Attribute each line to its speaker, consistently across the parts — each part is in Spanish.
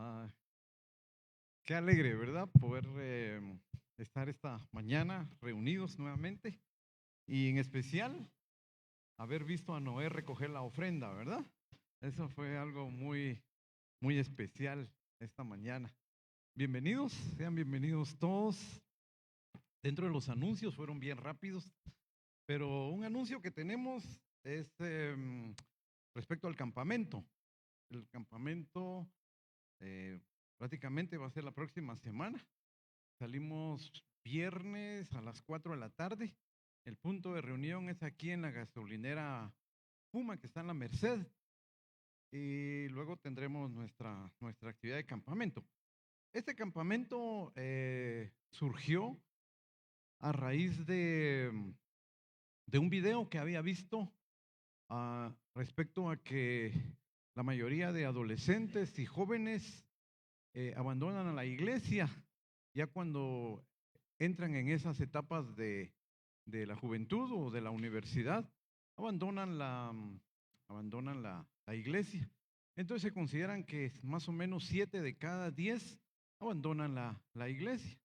Speaker 1: Ah, qué alegre, ¿verdad? Poder estar esta mañana reunidos nuevamente y en especial haber visto a Noé recoger la ofrenda, ¿verdad? Eso fue algo muy especial esta mañana. Bienvenidos, sean bienvenidos todos. Dentro de los anuncios fueron bien rápidos, pero un anuncio que tenemos es respecto al campamento. El campamento eh, prácticamente va a ser la próxima semana. Salimos viernes a las 4 de la tarde. El punto de reunión es aquí en la gasolinera Puma, que está en la Merced. Y luego tendremos nuestra actividad de campamento. Este campamento surgió a raíz de un video que había visto respecto a que la mayoría de adolescentes y jóvenes abandonan a la iglesia ya cuando entran en esas etapas de la juventud o de la universidad, abandonan la iglesia. Entonces se consideran que más o menos 7 de cada 10 abandonan la iglesia.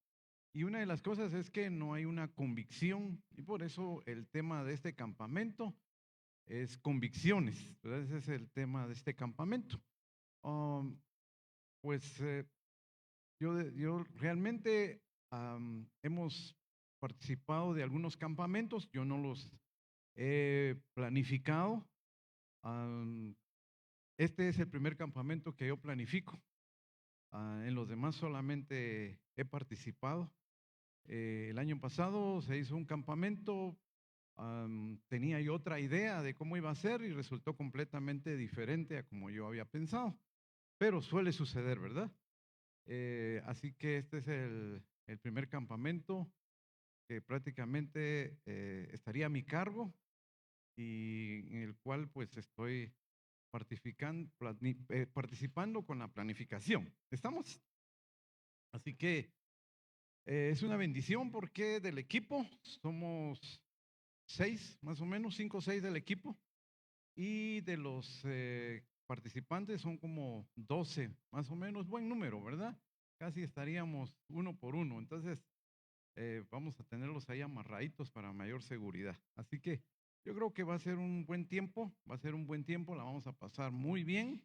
Speaker 1: Y una de las cosas es que no hay una convicción, y por eso el tema de este campamento es convicciones, ¿verdad? Ese es el tema de este campamento. Um, pues yo realmente hemos participado de algunos campamentos, yo no los he planificado. am, este es el primer campamento que yo planifico. En los demás solamente he participado. El año pasado se hizo un campamento, tenía yo otra idea de cómo iba a ser y resultó completamente diferente a como yo había pensado. Pero suele suceder, ¿verdad? Así que este es el primer campamento que prácticamente estaría a mi cargo y en el cual pues estoy participando con la planificación. ¿Estamos? Así que es una bendición porque del equipo somos 6, más o menos, 5 o 6 del equipo y de los participantes son como 12, más o menos, buen número, ¿verdad? Casi estaríamos uno por uno. Entonces, vamos a tenerlos ahí amarraditos para mayor seguridad. Así que yo creo que va a ser un buen tiempo, va a ser un buen tiempo, la vamos a pasar muy bien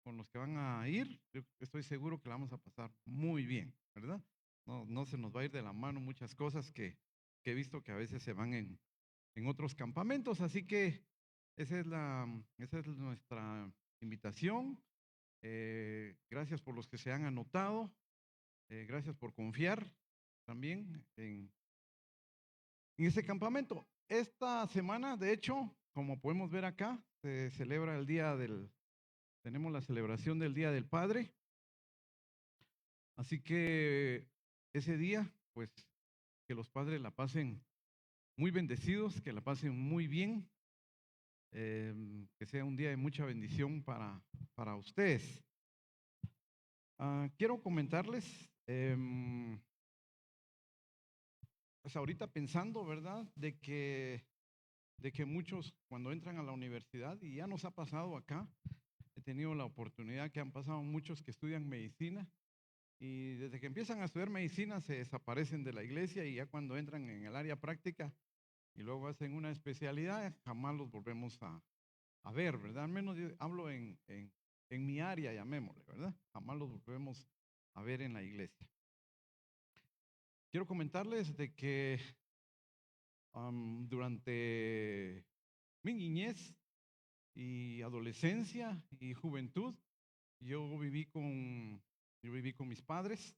Speaker 1: con los que van a ir. Yo estoy seguro que la vamos a pasar muy bien, ¿verdad? No se nos va a ir de la mano muchas cosas que he visto que a veces se van en otros campamentos. Así que esa es nuestra invitación. Gracias por los que se han anotado. Gracias por confiar también en ese campamento. Esta semana, de hecho, como podemos ver acá, se celebra tenemos la celebración del Día del Padre. Así que ese día, pues, que los padres la pasen muy bendecidos, que la pasen muy bien, que sea un día de mucha bendición para ustedes. Quiero comentarles, pues ahorita pensando, ¿verdad? De que muchos cuando entran a la universidad, y ya nos ha pasado acá, he tenido la oportunidad que han pasado muchos que estudian medicina y desde que empiezan a estudiar medicina se desaparecen de la iglesia y ya cuando entran en el área práctica y luego hacen una especialidad, jamás los volvemos a ver, ¿verdad? Al menos yo hablo en mi área, llamémosle, ¿verdad? Jamás los volvemos a ver en la iglesia. Quiero comentarles de que durante mi niñez y adolescencia y juventud, yo viví con, yo viví con mis padres.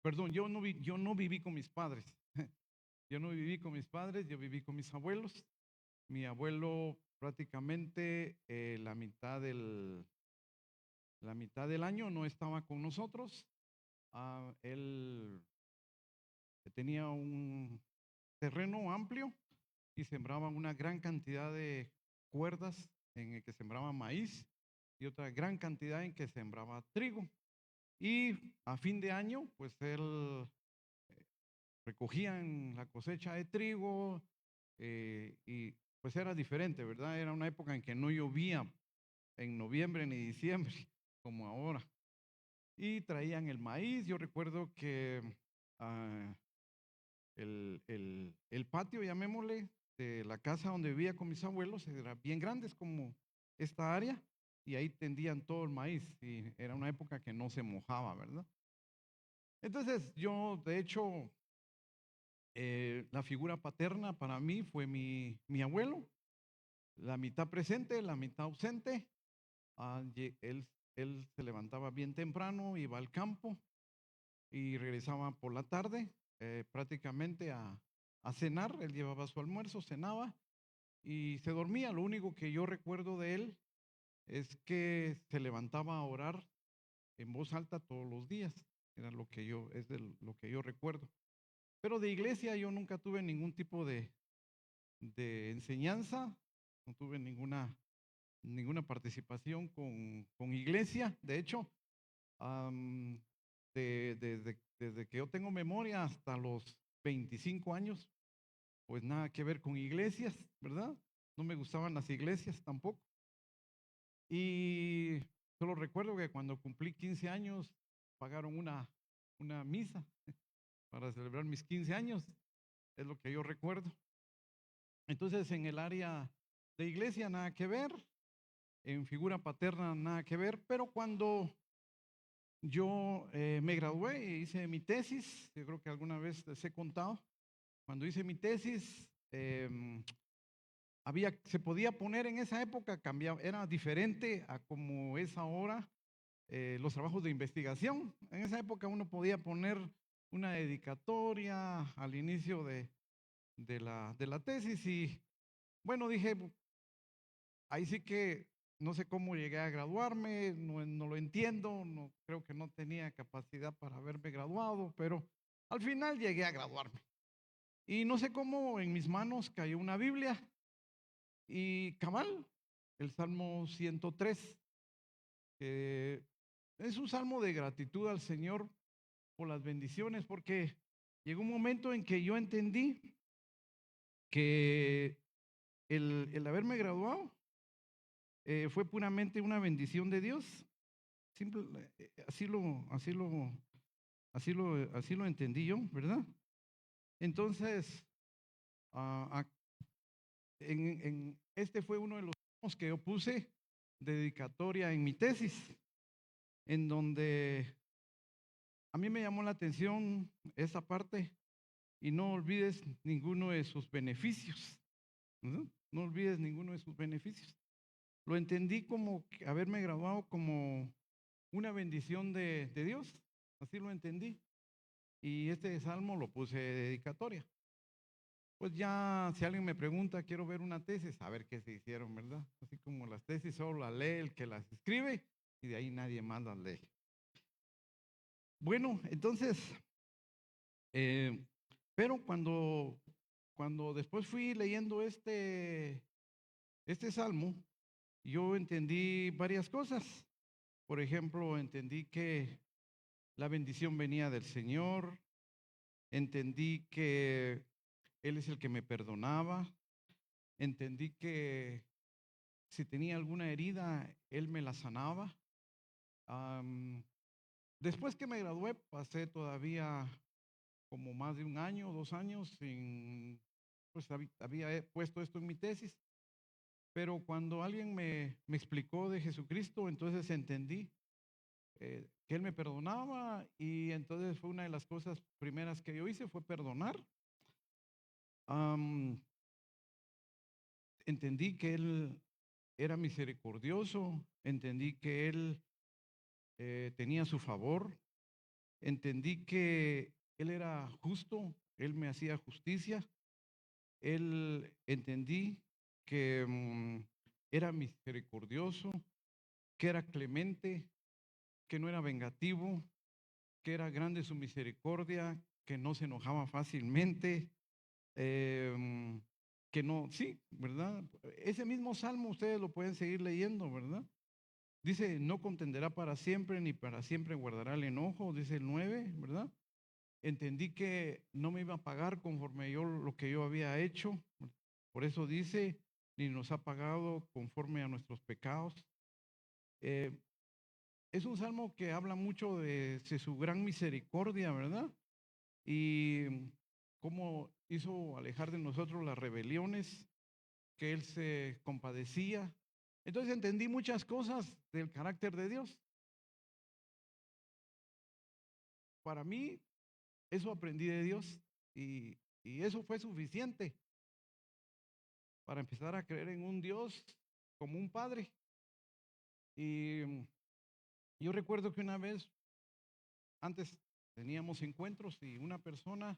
Speaker 1: Perdón, yo no viví con mis padres. Yo no viví con mis padres, yo viví con mis abuelos. Mi abuelo prácticamente la mitad del año no estaba con nosotros. Él tenía un terreno amplio y sembraba una gran cantidad de cuerdas en el que sembraba maíz y otra gran cantidad en que sembraba trigo. Y a fin de año, pues él recogían la cosecha de trigo y pues era diferente, ¿verdad? Era una época en que no llovía en noviembre ni diciembre como ahora. y traían el maíz. Yo recuerdo que ah, el patio, llamémosle, de la casa donde vivía con mis abuelos era bien grande, es como esta área, y ahí tendían todo el maíz, y era una época que no se mojaba, ¿verdad? Entonces yo, de hecho, la figura paterna para mí fue mi abuelo, la mitad presente, la mitad ausente. Él se levantaba bien temprano, iba al campo y regresaba por la tarde, prácticamente a cenar. Él llevaba su almuerzo, cenaba y se dormía. Lo único que yo recuerdo de él es que se levantaba a orar en voz alta todos los días. Era lo que yo, es de lo que yo recuerdo. Pero de iglesia yo nunca tuve ningún tipo de enseñanza, no tuve ninguna participación con iglesia. De hecho, am, desde que yo tengo memoria hasta los 25 años, pues nada que ver con iglesias, ¿verdad? No me gustaban las iglesias tampoco. Y solo recuerdo que cuando cumplí 15 años, pagaron una misa para celebrar mis 15 años, es lo que yo recuerdo. Entonces, en el área de iglesia, nada que ver, en figura paterna, nada que ver, pero cuando yo me gradué e hice mi tesis, yo creo que alguna vez les he contado, cuando hice mi tesis, se podía poner en esa época, cambiaba, era diferente a como es ahora los trabajos de investigación. En esa época uno podía poner una dedicatoria al inicio de la tesis y bueno, dije, ahí sí que no sé cómo llegué a graduarme, no lo entiendo, no creo que no tenía capacidad para haberme graduado, pero al final llegué a graduarme. Y no sé cómo en mis manos cayó una Biblia y cabal, el Salmo 103, que es un salmo de gratitud al Señor por las bendiciones, porque llegó un momento en que yo entendí que el haberme graduado fue puramente una bendición de Dios. Simple, así lo entendí yo, ¿verdad? Entonces, ah, ah, este fue uno de los temas que yo puse de dedicatoria en mi tesis, en donde a mí me llamó la atención esa parte y no olvides ninguno de sus beneficios, ¿verdad? No olvides ninguno de sus beneficios. Lo entendí como haberme graduado como una bendición de Dios, así lo entendí. Y este salmo lo puse de dedicatoria. Pues ya, si alguien me pregunta, quiero ver una tesis, a ver qué se hicieron, ¿verdad? Así como las tesis solo las lee el que las escribe y de ahí nadie más las lee. Bueno, entonces, eh, pero cuando después fui leyendo este salmo, yo entendí varias cosas. Por ejemplo, entendí que la bendición venía del Señor, entendí que Él es el que me perdonaba, entendí que si tenía alguna herida, Él me la sanaba. Am, Después que me gradué, pasé todavía como más de un año, 2 años, pues había puesto esto en mi tesis, pero cuando alguien me explicó de Jesucristo, entonces entendí que Él me perdonaba y entonces fue una de las cosas primeras que yo hice, fue perdonar. Am, Entendí que Él era misericordioso, entendí que Él tenía su favor, entendí que Él era justo, Él me hacía justicia, Él entendí que era misericordioso, que era clemente, que no era vengativo, que era grande su misericordia, que no se enojaba fácilmente, que no, sí, ¿verdad? Ese mismo salmo ustedes lo pueden seguir leyendo, ¿verdad? Dice, no contenderá para siempre, ni para siempre guardará el enojo, dice el 9, ¿verdad? Entendí que no me iba a pagar conforme yo lo que yo había hecho. Por eso dice, ni nos ha pagado conforme a nuestros pecados. Eh, es un salmo que habla mucho de su gran misericordia, ¿verdad? Y cómo hizo alejar de nosotros las rebeliones, que Él se compadecía. Entonces entendí muchas cosas del carácter de Dios. Para mí, eso aprendí de Dios y eso fue suficiente para empezar a creer en un Dios como un padre. Y yo recuerdo que una vez, antes teníamos encuentros y una persona,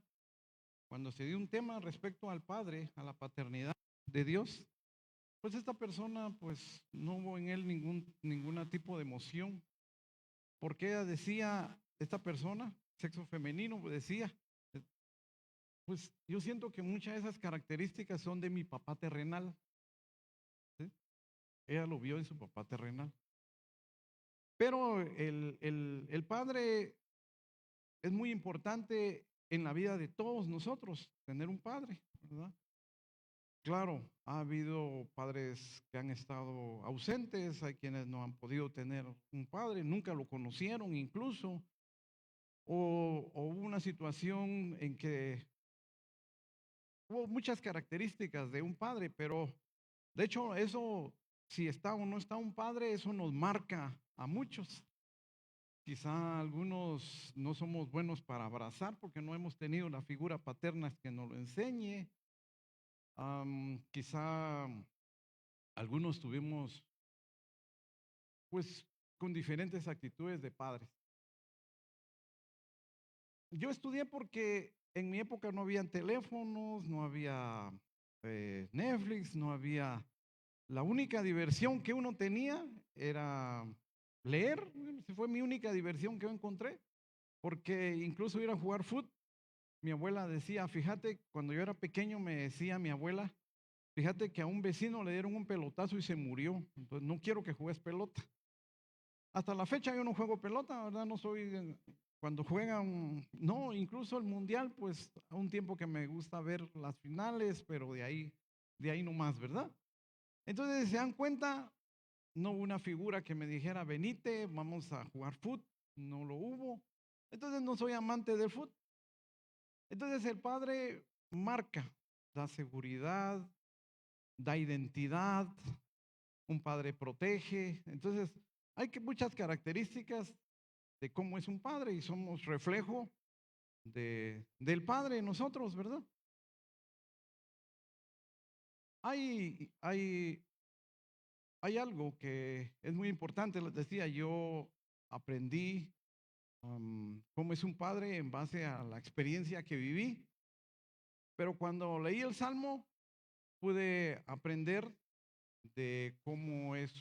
Speaker 1: cuando se dio un tema respecto al padre, a la paternidad de Dios, pues esta persona, pues no hubo en él ningún tipo de emoción, porque ella decía, esta persona, sexo femenino, pues decía, pues yo siento que muchas de esas características son de mi papá terrenal, ¿sí? Ella lo vio en su papá terrenal. Pero el padre es muy importante en la vida de todos nosotros, tener un padre, ¿verdad? Claro, ha habido padres que han estado ausentes, hay quienes no han podido tener un padre, nunca lo conocieron incluso, o hubo una situación en que hubo muchas características de un padre, pero de hecho eso, si está o no está un padre, eso nos marca a muchos. Quizá algunos no somos buenos para abrazar porque no hemos tenido la figura paterna que nos lo enseñe. Quizá algunos tuvimos pues con diferentes actitudes de padres. Yo estudié porque en mi época no habían teléfonos, no había Netflix, no había. La única diversión que uno tenía era leer. Esa fue mi única diversión que yo encontré, porque incluso ir a jugar fútbol. Mi abuela decía, fíjate, cuando yo era pequeño me decía mi abuela, fíjate que a un vecino le dieron un pelotazo y se murió. Entonces no quiero que juegues pelota. Hasta la fecha yo no juego pelota, ¿verdad? No soy, cuando juegan, no, incluso el mundial, pues a un tiempo que me gusta ver las finales, pero de ahí no más, ¿verdad? Entonces se dan cuenta, no hubo una figura que me dijera, venite, vamos a jugar fútbol, no lo hubo. Entonces no soy amante del fútbol. Entonces el padre marca, da seguridad, da identidad, un padre protege. Entonces hay que muchas características de cómo es un padre y somos reflejo del padre nosotros, ¿verdad? Hay, hay, hay algo que es muy importante, les decía, yo aprendí cómo es un padre en base a la experiencia que viví, pero cuando leí el Salmo pude aprender de cómo es,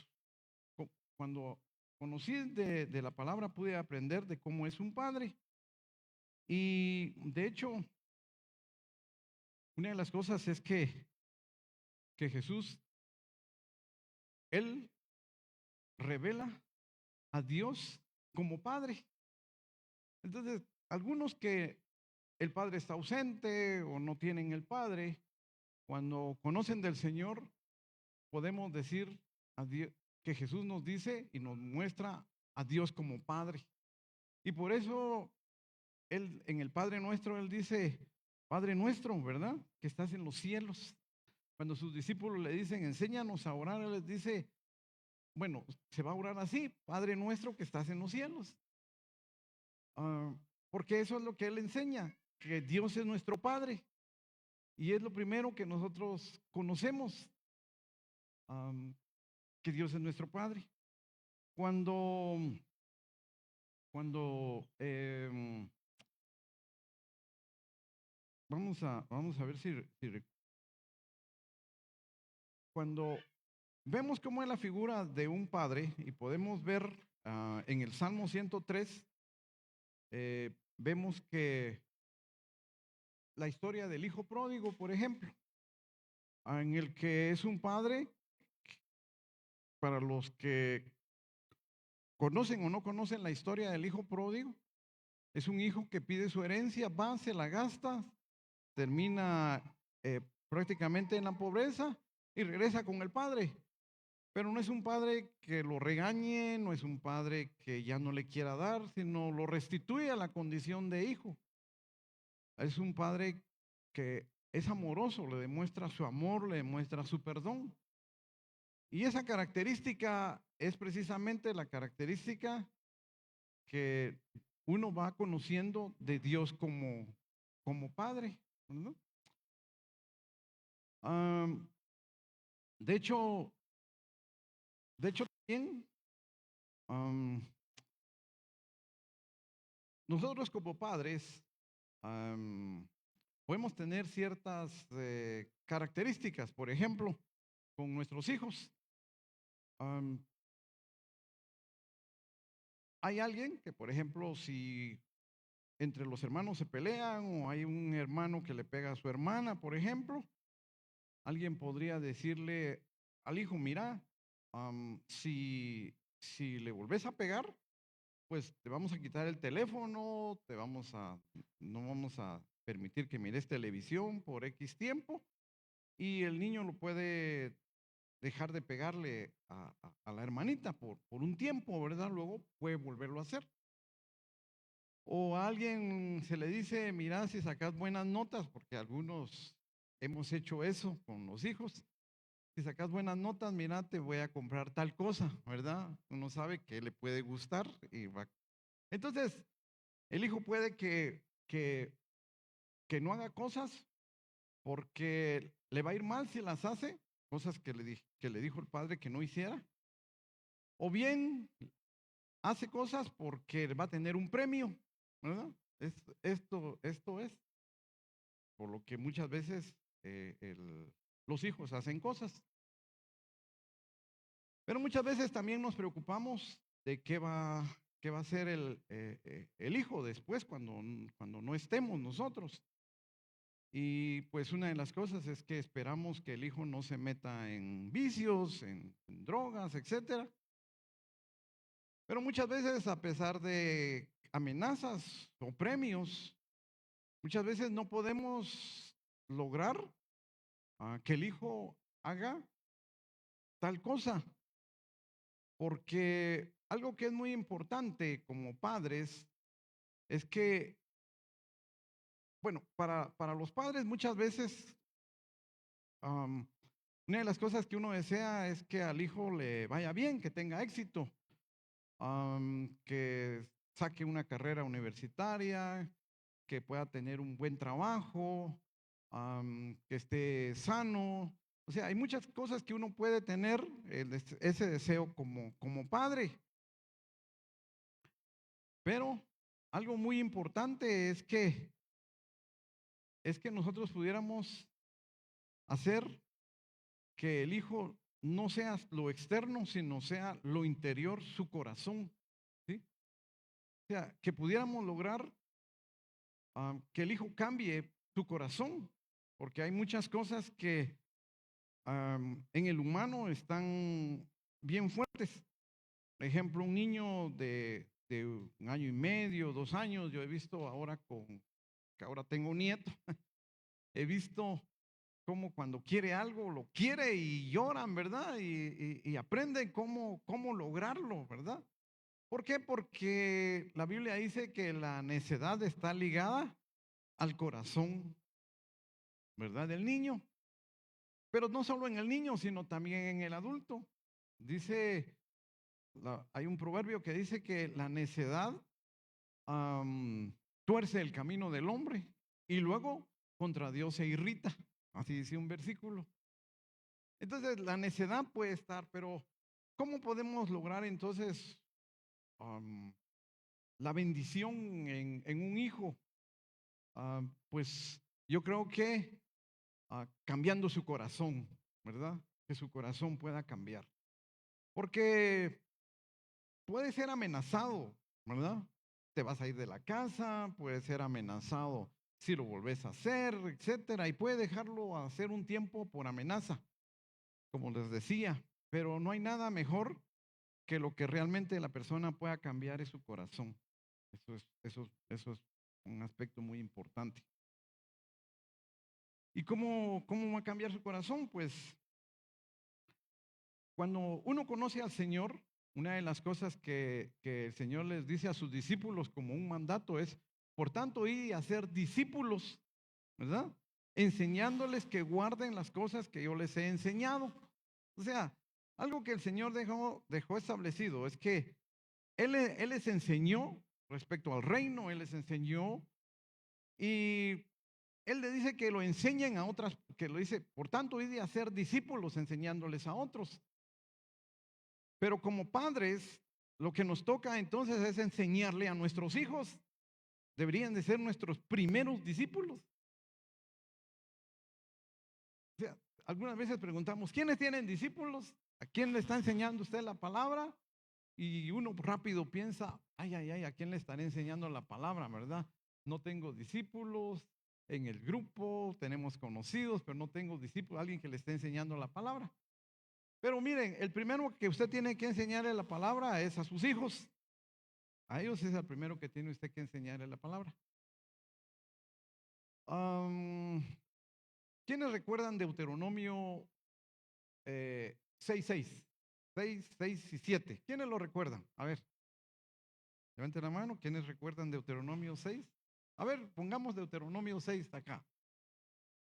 Speaker 1: cuando conocí de la palabra pude aprender de cómo es un padre. Y de hecho, una de las cosas es que Jesús, Él revela a Dios como Padre. Entonces, algunos que el Padre está ausente o no tienen el Padre, cuando conocen del Señor, podemos decir a Dios, que Jesús nos dice y nos muestra a Dios como Padre. Y por eso Él, en el Padre Nuestro, Él dice, Padre nuestro, ¿verdad? Que estás en los cielos. Cuando sus discípulos le dicen, enséñanos a orar, Él les dice, bueno, se va a orar así, Padre nuestro que estás en los cielos. Ah, porque eso es lo que Él enseña, que Dios es nuestro Padre. Y es lo primero que nosotros conocemos, que Dios es nuestro Padre. Cuando, cuando vamos a ver cuando vemos cómo es la figura de un padre y podemos ver en el Salmo 103, vemos que la historia del hijo pródigo, por ejemplo, en el que es un padre, para los que conocen o no conocen la historia del hijo pródigo, es un hijo que pide su herencia, va, se la gasta, termina prácticamente en la pobreza y regresa con el padre. Pero no es un padre que lo regañe, no es un padre que ya no le quiera dar, sino lo restituye a la condición de hijo. Es un padre que es amoroso, le demuestra su amor, le demuestra su perdón. Y esa característica es precisamente la característica que uno va conociendo de Dios como padre, ¿no? Am, de hecho, también am, nosotros como padres podemos tener ciertas características, por ejemplo, con nuestros hijos. Am, hay alguien que, por ejemplo, si entre los hermanos se pelean o hay un hermano que le pega a su hermana, por ejemplo, alguien podría decirle al hijo, mira, si le volvés a pegar, pues te vamos a quitar el teléfono, no vamos a permitir que mires televisión por X tiempo y el niño lo puede dejar de pegarle a la hermanita por un tiempo, ¿verdad? Luego puede volverlo a hacer. O a alguien se le dice, mira, si sacas buenas notas, porque algunos hemos hecho eso con los hijos. Si sacas buenas notas, mira, te voy a comprar tal cosa, ¿verdad? Uno sabe que le puede gustar y va. Entonces, el hijo puede que no haga cosas porque le va a ir mal si las hace, cosas que le dijo el padre que no hiciera. O bien hace cosas porque va a tener un premio, ¿verdad? Esto es, por lo que muchas veces los hijos hacen cosas. Pero muchas veces también nos preocupamos de qué va a hacer el hijo después cuando no estemos nosotros. Y pues una de las cosas es que esperamos que el hijo no se meta en vicios, en drogas, etcétera. Pero muchas veces, a pesar de amenazas o premios, muchas veces no podemos lograr que el hijo haga tal cosa, porque algo que es muy importante como padres es que, bueno, para los padres muchas veces una de las cosas que uno desea es que al hijo le vaya bien, que tenga éxito, que saque una carrera universitaria, que pueda tener un buen trabajo, que esté sano. O sea, hay muchas cosas que uno puede tener ese deseo como padre. Pero algo muy importante es que nosotros pudiéramos hacer que el hijo no sea lo externo, sino sea lo interior, su corazón, ¿sí? O sea, que pudiéramos lograr que el hijo cambie su corazón, porque hay muchas cosas que en el humano están bien fuertes. Por ejemplo, un niño de 1 año y medio, 2 años, yo he visto ahora que ahora tengo un nieto, he visto cómo cuando quiere algo, lo quiere y lloran, ¿verdad? Y aprenden cómo lograrlo, ¿verdad? ¿Por qué? Porque la Biblia dice que la necedad está ligada al corazón, ¿verdad? Del niño. Pero no solo en el niño, sino también en el adulto. Dice, hay un proverbio que dice que la necedad tuerce el camino del hombre y luego contra Dios se irrita. Así dice un versículo. Entonces, la necedad puede estar, pero ¿cómo podemos lograr entonces la bendición en un hijo? Pues yo creo que cambiando su corazón, ¿verdad? Que su corazón pueda cambiar. Porque puede ser amenazado, ¿verdad? Te vas a ir de la casa, puede ser amenazado si lo volvés a hacer, etcétera, y puede dejarlo hacer un tiempo por amenaza, como les decía, pero no hay nada mejor que lo que realmente la persona pueda cambiar es su corazón. Eso es un aspecto muy importante. ¿Y cómo va a cambiar su corazón? Pues Cuando uno conoce al Señor, una de las cosas que el Señor les dice a sus discípulos como un mandato es, por tanto, ir y hacer discípulos, ¿verdad? Enseñándoles que guarden las cosas que yo les he enseñado. O sea, algo que el Señor dejó establecido es que Él les enseñó respecto al reino, Él les enseñó y Él le dice que lo enseñen a otras, que lo dice, por tanto, ir a hacer discípulos enseñándoles a otros. Pero como padres, lo que nos toca entonces es enseñarle a nuestros hijos. Deberían de ser nuestros primeros discípulos. O sea, algunas veces preguntamos, ¿quiénes tienen discípulos? ¿A quién le está enseñando usted la palabra? Y uno rápido piensa, ay, ay, ay, ¿a quién le estaré enseñando la palabra, verdad? No tengo discípulos en el grupo, tenemos conocidos, pero no tengo discípulos, alguien que le esté enseñando la palabra. Pero miren, el primero que usted tiene que enseñarle la palabra es a sus hijos. A ellos es el primero que tiene usted que enseñarle la palabra. ¿Quiénes recuerdan Deuteronomio 6:6? 6 y 7. ¿Quiénes lo recuerdan? A ver, levanten la mano. ¿Quiénes recuerdan Deuteronomio 6? A ver, pongamos Deuteronomio 6 acá.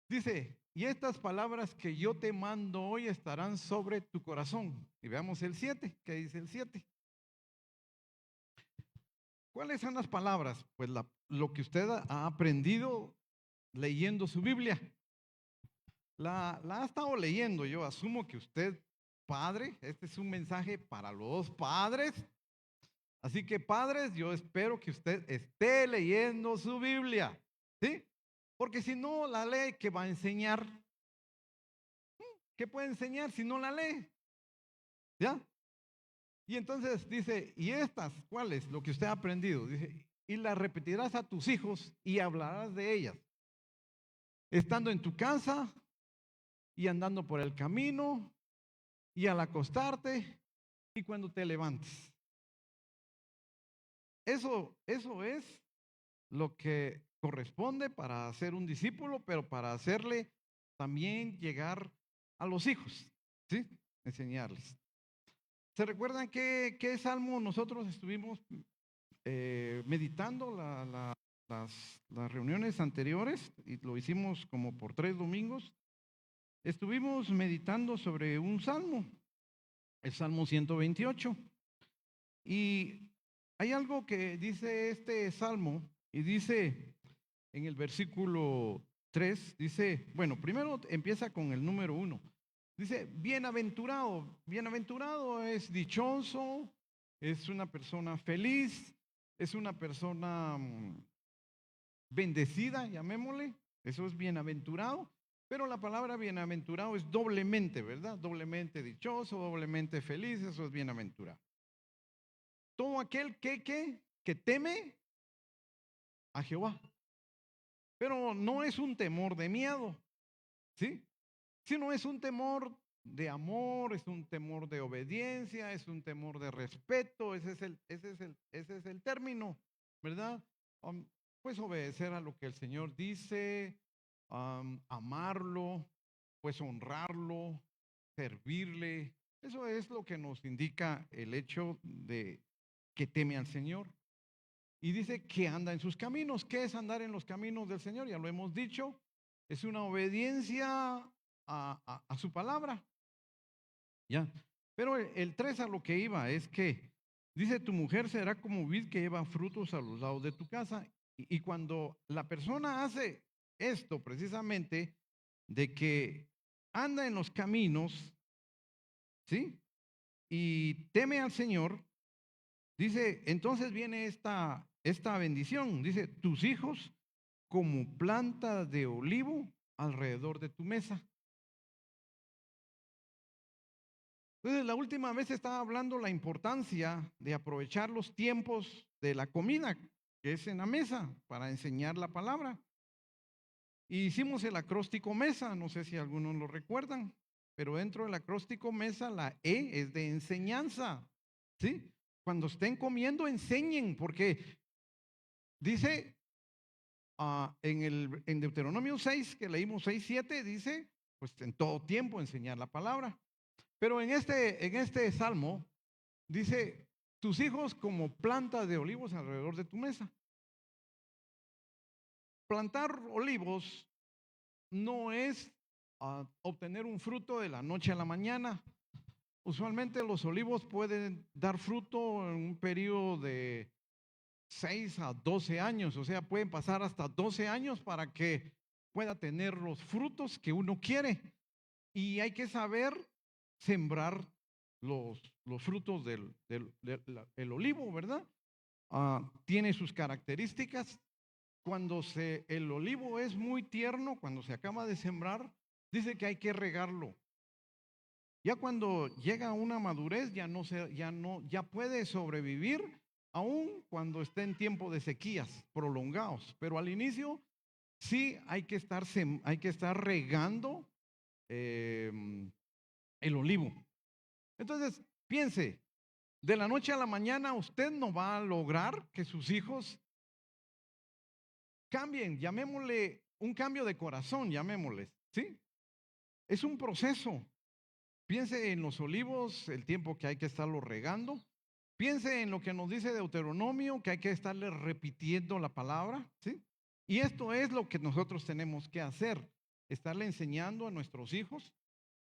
Speaker 1: Dice, y estas palabras que yo te mando hoy estarán sobre tu corazón. Y veamos el 7. ¿Qué dice el 7? ¿Cuáles son las palabras? Pues lo que usted ha aprendido leyendo su Biblia. La ha estado leyendo. Yo asumo que usted, padre, este es un mensaje para los padres. Así que padres, yo espero que usted esté leyendo su Biblia, ¿sí? Porque si no la lee, ¿qué va a enseñar? ¿Qué puede enseñar si no la lee? ¿Ya? Y entonces dice, ¿y estas cuáles? Lo que usted ha aprendido. Dice, y las repetirás a tus hijos y hablarás de ellas, estando en tu casa y andando por el camino y al acostarte y cuando te levantes. Eso es lo que corresponde para ser un discípulo, pero para hacerle también llegar a los hijos, ¿sí? Enseñarles. ¿Se recuerdan qué salmo nosotros estuvimos meditando las reuniones anteriores? Y lo hicimos como por 3 domingos. Estuvimos meditando sobre un salmo, el Salmo 128. Y hay algo que dice este salmo, y dice en el versículo 3, dice, bueno, primero empieza con el número 1. Dice, bienaventurado, bienaventurado es dichoso, es una persona feliz, es una persona bendecida, llamémosle, eso es bienaventurado. Pero la palabra bienaventurado es doblemente, ¿verdad? Doblemente dichoso, doblemente feliz, eso es bienaventurado. Todo aquel que teme a Jehová. Pero no es un temor de miedo, ¿sí? Sino es un temor de amor, es un temor de obediencia, es un temor de respeto, ese es el término, ¿verdad? Pues obedecer a lo que el Señor dice, amarlo, pues honrarlo, servirle. Eso es lo que nos indica el hecho de que teme al Señor. Y dice que anda en sus caminos. ¿Qué es andar en los caminos del Señor? Ya lo hemos dicho. Es una obediencia a su palabra. Ya. Pero el 3 a lo que iba es que dice, tu mujer será como vid que lleva frutos a los lados de tu casa. Y cuando la persona hace esto precisamente, de que anda en los caminos, ¿sí? Y teme al Señor, dice, entonces viene esta bendición. Dice, tus hijos como planta de olivo alrededor de tu mesa. Entonces, la última vez estaba hablando la importancia de aprovechar los tiempos de la comida, que es en la mesa, para enseñar la palabra. Y hicimos el acróstico mesa, no sé si algunos lo recuerdan, pero dentro del acróstico mesa la E es de enseñanza, ¿sí? Cuando estén comiendo, enseñen, porque dice en Deuteronomio 6, que leímos 6:7, dice, pues en todo tiempo enseñar la palabra. Pero en este salmo dice, tus hijos como plantas de olivos alrededor de tu mesa. Plantar olivos no es obtener un fruto de la noche a la mañana. Usualmente los olivos pueden dar fruto en un periodo de 6 a 12 años, o sea, pueden pasar hasta 12 años para que pueda tener los frutos que uno quiere. Y hay que saber sembrar los frutos del olivo, ¿verdad? Tiene sus características. Cuando el olivo es muy tierno, cuando se acaba de sembrar, dice que hay que regarlo. Ya cuando llega a una madurez, ya puede sobrevivir, aun cuando esté en tiempo de sequías prolongados. Pero al inicio sí hay que estar regando el olivo. Entonces, piense, de la noche a la mañana usted no va a lograr que sus hijos cambien, llamémosle un cambio de corazón, llamémosles, ¿sí? Es un proceso. Piense en los olivos, el tiempo que hay que estarlo regando. Piense en lo que nos dice Deuteronomio, que hay que estarle repitiendo la palabra, ¿sí? Y esto es lo que nosotros tenemos que hacer, estarle enseñando a nuestros hijos,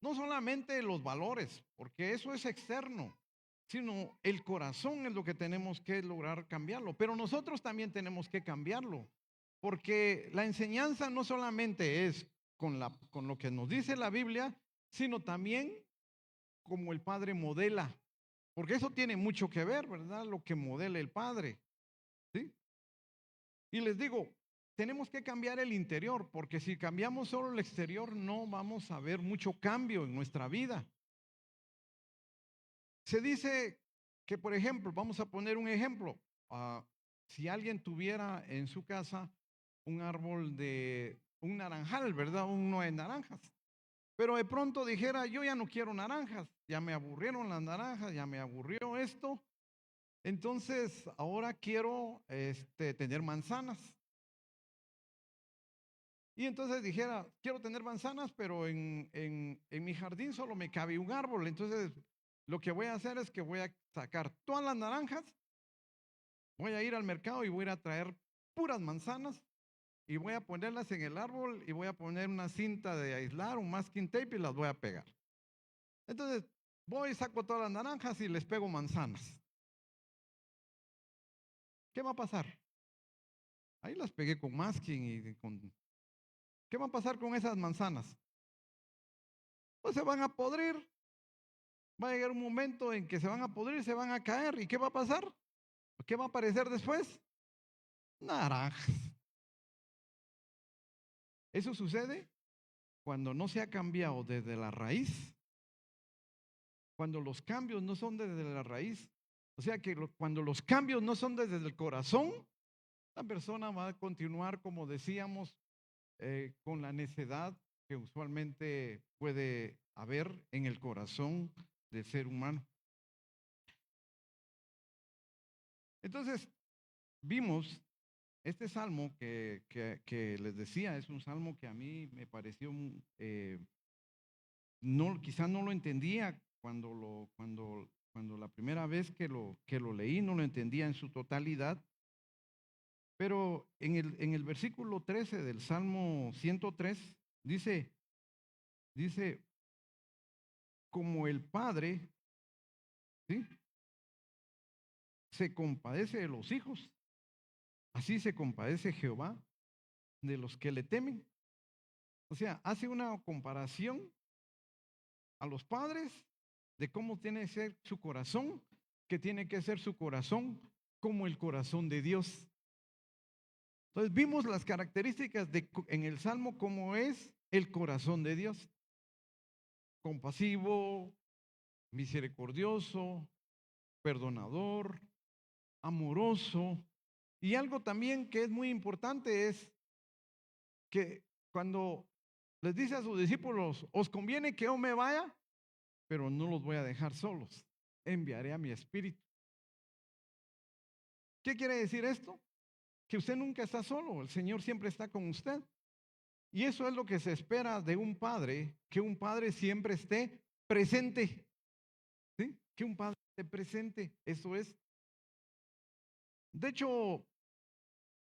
Speaker 1: no solamente los valores, porque eso es externo, sino el corazón es lo que tenemos que lograr cambiarlo. Pero nosotros también tenemos que cambiarlo, porque la enseñanza no solamente es con lo que nos dice la Biblia, sino también como el padre modela, porque eso tiene mucho que ver, ¿verdad? Lo que modela el padre, ¿sí? Y les digo, tenemos que cambiar el interior, porque si cambiamos solo el exterior, no vamos a ver mucho cambio en nuestra vida. Se dice que, por ejemplo, vamos a poner un ejemplo, si alguien tuviera en su casa un árbol de un naranjal, ¿verdad? Uno de naranjas. Pero de pronto dijera, yo ya no quiero naranjas, ya me aburrieron las naranjas, ya me aburrió esto. Entonces, ahora quiero tener manzanas. Y entonces dijera, quiero tener manzanas, pero en mi jardín solo me cabe un árbol. Entonces, lo que voy a hacer es que voy a sacar todas las naranjas, voy a ir al mercado y voy a ir a traer puras manzanas y voy a ponerlas en el árbol y voy a poner una cinta de aislar, un masking tape y las voy a pegar. Entonces, voy y saco todas las naranjas y les pego manzanas. ¿Qué va a pasar? Ahí las pegué con masking y con... ¿Qué va a pasar con esas manzanas? Pues se van a podrir. Va a llegar un momento en que se van a podrir, se van a caer. ¿Y qué va a pasar? ¿Qué va a aparecer después? Naranjas. Eso sucede cuando no se ha cambiado desde la raíz. Cuando los cambios no son desde la raíz. O sea que cuando los cambios no son desde el corazón, la persona va a continuar, como decíamos, con la necedad que usualmente puede haber en el corazón del ser humano. Entonces, vimos este salmo que les decía, es un salmo que a mí me pareció, quizás no lo entendía cuando la primera vez que lo leí, no lo entendía en su totalidad. Pero en el versículo 13 del Salmo 103 dice, como el Padre, ¿sí?, se compadece de los hijos, así se compadece Jehová de los que le temen. O sea, hace una comparación a los padres de cómo tiene que ser su corazón, que tiene que ser su corazón como el corazón de Dios. Entonces vimos las características en el Salmo cómo es el corazón de Dios: compasivo, misericordioso, perdonador, amoroso. Y algo también que es muy importante es que cuando les dice a sus discípulos, os conviene que yo me vaya, pero no los voy a dejar solos, enviaré a mi espíritu. ¿Qué quiere decir esto? Que usted nunca está solo, el Señor siempre está con usted. Y eso es lo que se espera de un padre, que un padre siempre esté presente. ¿Sí? Que un padre esté presente, eso es. De hecho,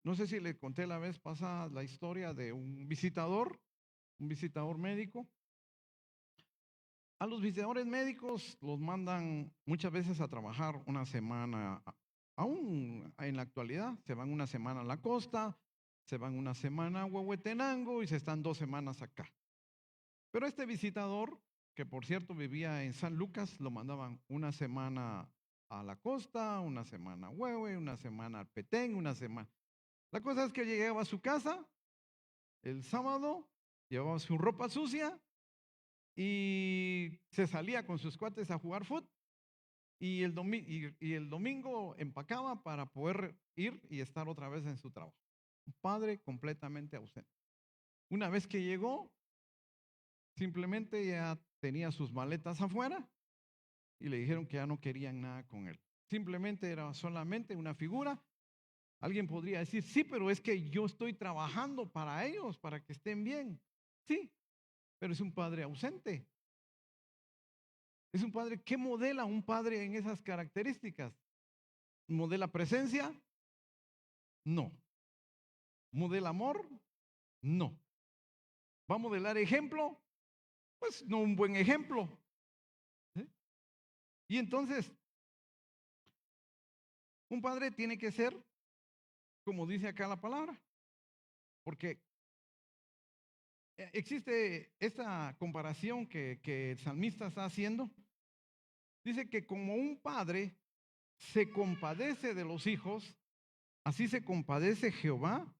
Speaker 1: no sé si le conté la vez pasada la historia de un visitador médico. A los visitadores médicos los mandan muchas veces a trabajar una semana, aún en la actualidad, se van una semana a la costa, se van una semana a Huehuetenango y se están 2 semanas acá. Pero este visitador, que por cierto vivía en San Lucas, lo mandaban una semana a la costa, una semana a Huehue, una semana al Petén, una semana. La cosa es que llegaba a su casa el sábado, llevaba su ropa sucia y se salía con sus cuates a jugar fútbol y el domingo empacaba para poder ir y estar otra vez en su trabajo. Un padre completamente ausente. Una vez que llegó, simplemente ya tenía sus maletas afuera y le dijeron que ya no querían nada con él. Simplemente era solamente una figura. Alguien podría decir, sí, pero es que yo estoy trabajando para ellos, para que estén bien. Sí, pero es un padre ausente. Es un padre, ¿qué modela un padre en esas características? ¿Modela presencia? No. ¿Modela amor? No. ¿Va a modelar ejemplo? Pues no un buen ejemplo. ¿Eh? Y entonces, un padre tiene que ser, como dice acá la palabra, porque existe esta comparación que el salmista está haciendo. Dice que como un padre se compadece de los hijos, así se compadece Jehová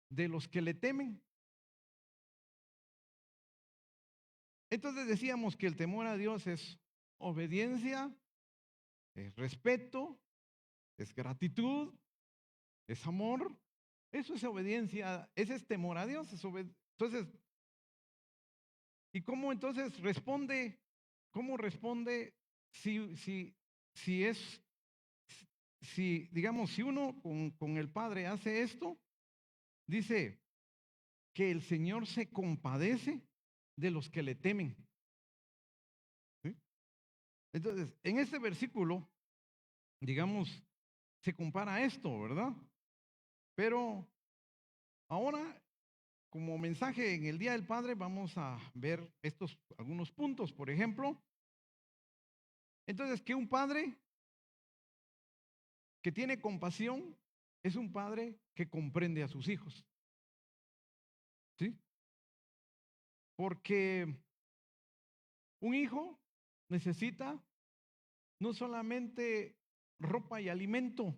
Speaker 1: de los que le temen. Entonces decíamos que el temor a Dios es obediencia, es respeto, es gratitud, es amor. Eso es obediencia, ese es temor a Dios. Entonces, ¿y cómo entonces responde? ¿Cómo responde si es, si digamos, si uno con el Padre hace esto? Dice que el Señor se compadece de los que le temen. ¿Sí? Entonces, en este versículo, digamos, se compara esto, ¿verdad? Pero ahora, como mensaje en el Día del Padre, vamos a ver estos algunos puntos. Por ejemplo, entonces, que un padre que tiene compasión es un padre que comprende a sus hijos. ¿Sí? Porque un hijo necesita no solamente ropa y alimento,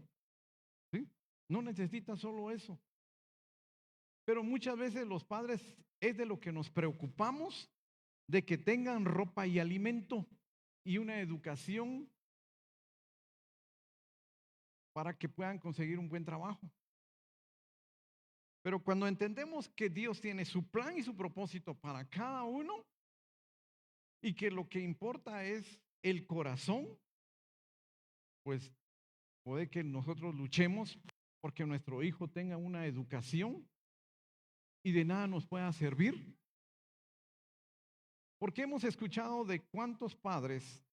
Speaker 1: ¿sí? No necesita solo eso. Pero muchas veces los padres es de lo que nos preocupamos, de que tengan ropa y alimento y una educación para que puedan conseguir un buen trabajo. Pero cuando entendemos que Dios tiene su plan y su propósito para cada uno y que lo que importa es el corazón, pues puede que nosotros luchemos porque nuestro hijo tenga una educación y de nada nos pueda servir. Porque hemos escuchado de cuántos padres,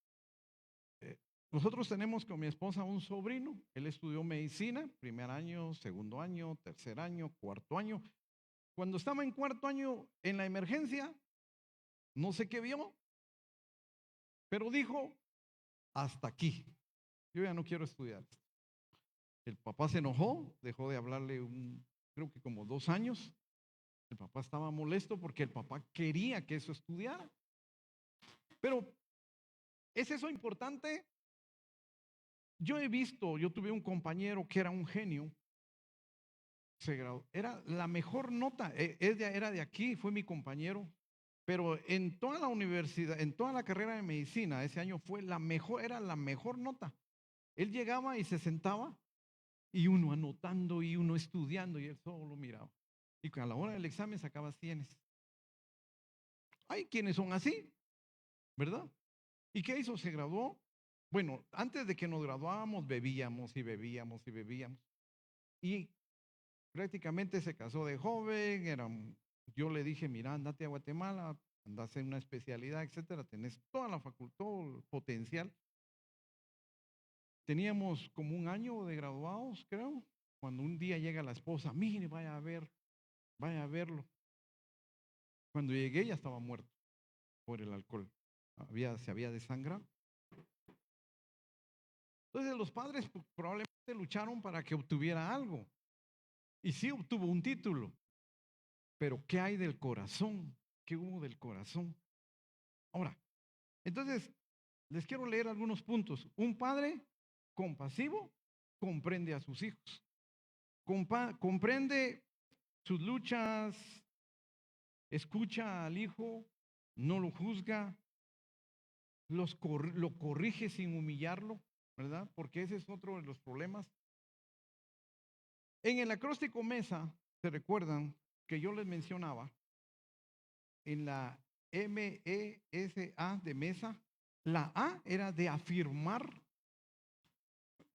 Speaker 1: nosotros tenemos con mi esposa un sobrino, él estudió medicina, primer año, segundo año, tercer año, cuarto año. Cuando estaba en cuarto año en la emergencia, no sé qué vio, pero dijo, hasta aquí, yo ya no quiero estudiar. El papá se enojó, dejó de hablarle creo que como 2 años. El papá estaba molesto porque el papá quería que eso estudiara. Pero ¿es eso importante? Yo tuve un compañero que era un genio, se graduó, era la mejor nota, era de aquí, fue mi compañero, pero en toda la universidad, en toda la carrera de medicina, ese año fue era la mejor nota. Él llegaba y se sentaba y uno anotando y uno estudiando y él solo lo miraba. Y a la hora del examen sacaba 100. Hay quienes son así, ¿verdad? ¿Y qué hizo? Se graduó. Bueno, antes de que nos graduábamos, bebíamos y bebíamos y bebíamos. Y prácticamente se casó de joven. Yo le dije, mira, andate a Guatemala, andas en una especialidad, etcétera, tenés toda la facultad, todo el potencial. Teníamos como un año de graduados, creo, cuando un día llega la esposa, mire, vaya a verlo. Cuando llegué ya estaba muerto por el alcohol, se había desangrado. Entonces los padres probablemente lucharon para que obtuviera algo. Y sí obtuvo un título. Pero ¿qué hay del corazón? ¿Qué hubo del corazón? Ahora, entonces, les quiero leer algunos puntos. Un padre compasivo comprende a sus hijos. Comprende sus luchas, escucha al hijo, no lo juzga, lo corrige sin humillarlo, ¿verdad? Porque ese es otro de los problemas. En el acróstico MESA, ¿se recuerdan que yo les mencionaba? En la MESA de mesa, la A era de afirmar,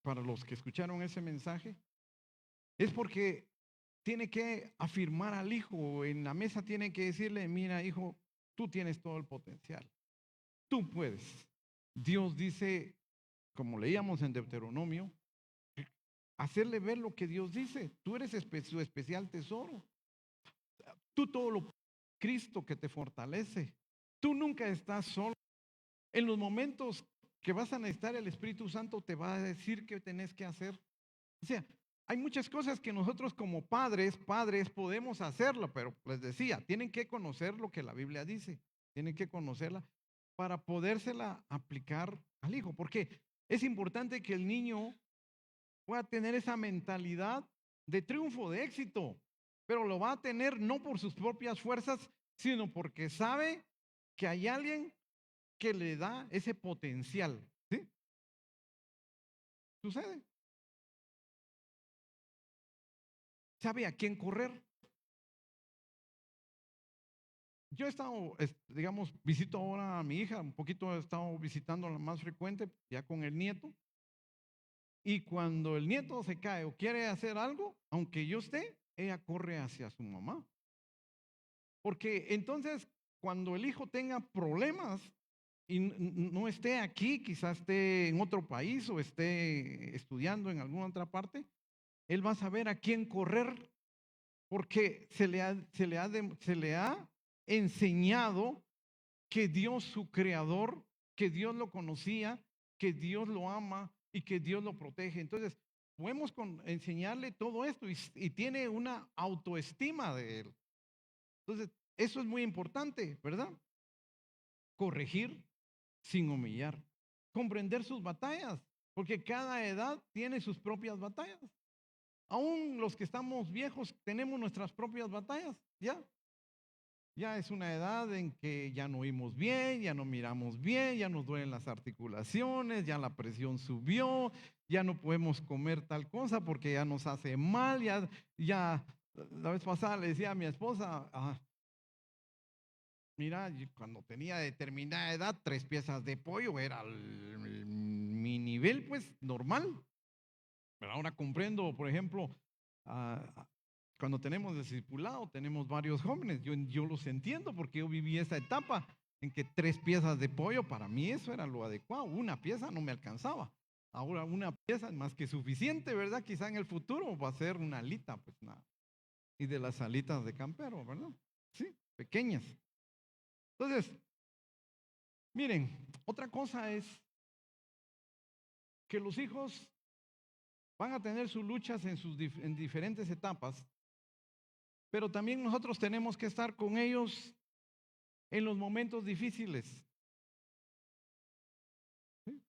Speaker 1: para los que escucharon ese mensaje, es porque tiene que afirmar al hijo, en la mesa tiene que decirle, mira hijo, tú tienes todo el potencial, tú puedes. Dios dice, como leíamos en Deuteronomio, hacerle ver lo que Dios dice, tú eres su especial tesoro, tú todo lo Cristo que te fortalece, tú nunca estás solo. En los momentos que vas a necesitar, el Espíritu Santo te va a decir qué tenés que hacer. O sea, hay muchas cosas que nosotros como padres podemos hacerlo, pero les decía, tienen que conocer lo que la Biblia dice, tienen que conocerla para podérsela aplicar al hijo, porque es importante que el niño pueda tener esa mentalidad de triunfo, de éxito, pero lo va a tener no por sus propias fuerzas, sino porque sabe que hay alguien que le da ese potencial. ¿Sí? Sucede. Sabe a quién correr. Yo he estado, digamos, visito ahora a mi hija, un poquito he estado visitando la más frecuente, ya con el nieto. Y cuando el nieto se cae o quiere hacer algo, aunque yo esté, ella corre hacia su mamá. Porque entonces, cuando el hijo tenga problemas y no esté aquí, quizás esté en otro país o esté estudiando en alguna otra parte, él va a saber a quién correr, porque se le ha enseñado que Dios, su creador, que Dios lo conocía, que Dios lo ama y que Dios lo protege. Entonces, podemos enseñarle todo esto y tiene una autoestima de él. Entonces, eso es muy importante, ¿verdad? Corregir sin humillar, comprender sus batallas, porque cada edad tiene sus propias batallas. Aún los que estamos viejos tenemos nuestras propias batallas, ¿ya? Ya es una edad en que ya no oímos bien, ya no miramos bien, ya nos duelen las articulaciones, ya la presión subió, ya no podemos comer tal cosa porque ya nos hace mal, ya, la vez pasada le decía a mi esposa, mira, cuando tenía determinada edad, 3 piezas de pollo era mi nivel, pues, normal. Pero ahora comprendo, por ejemplo, cuando tenemos discipulado, tenemos varios jóvenes. Yo los entiendo porque yo viví esa etapa en que 3 piezas de pollo, para mí eso era lo adecuado. Una pieza no me alcanzaba. Ahora una pieza es más que suficiente, ¿verdad? Quizá en el futuro va a ser una alita, pues nada. Y de las alitas de campero, ¿verdad? Sí, pequeñas. Entonces, miren, otra cosa es que los hijos van a tener sus luchas en diferentes etapas, pero también nosotros tenemos que estar con ellos en los momentos difíciles. ¿Sí?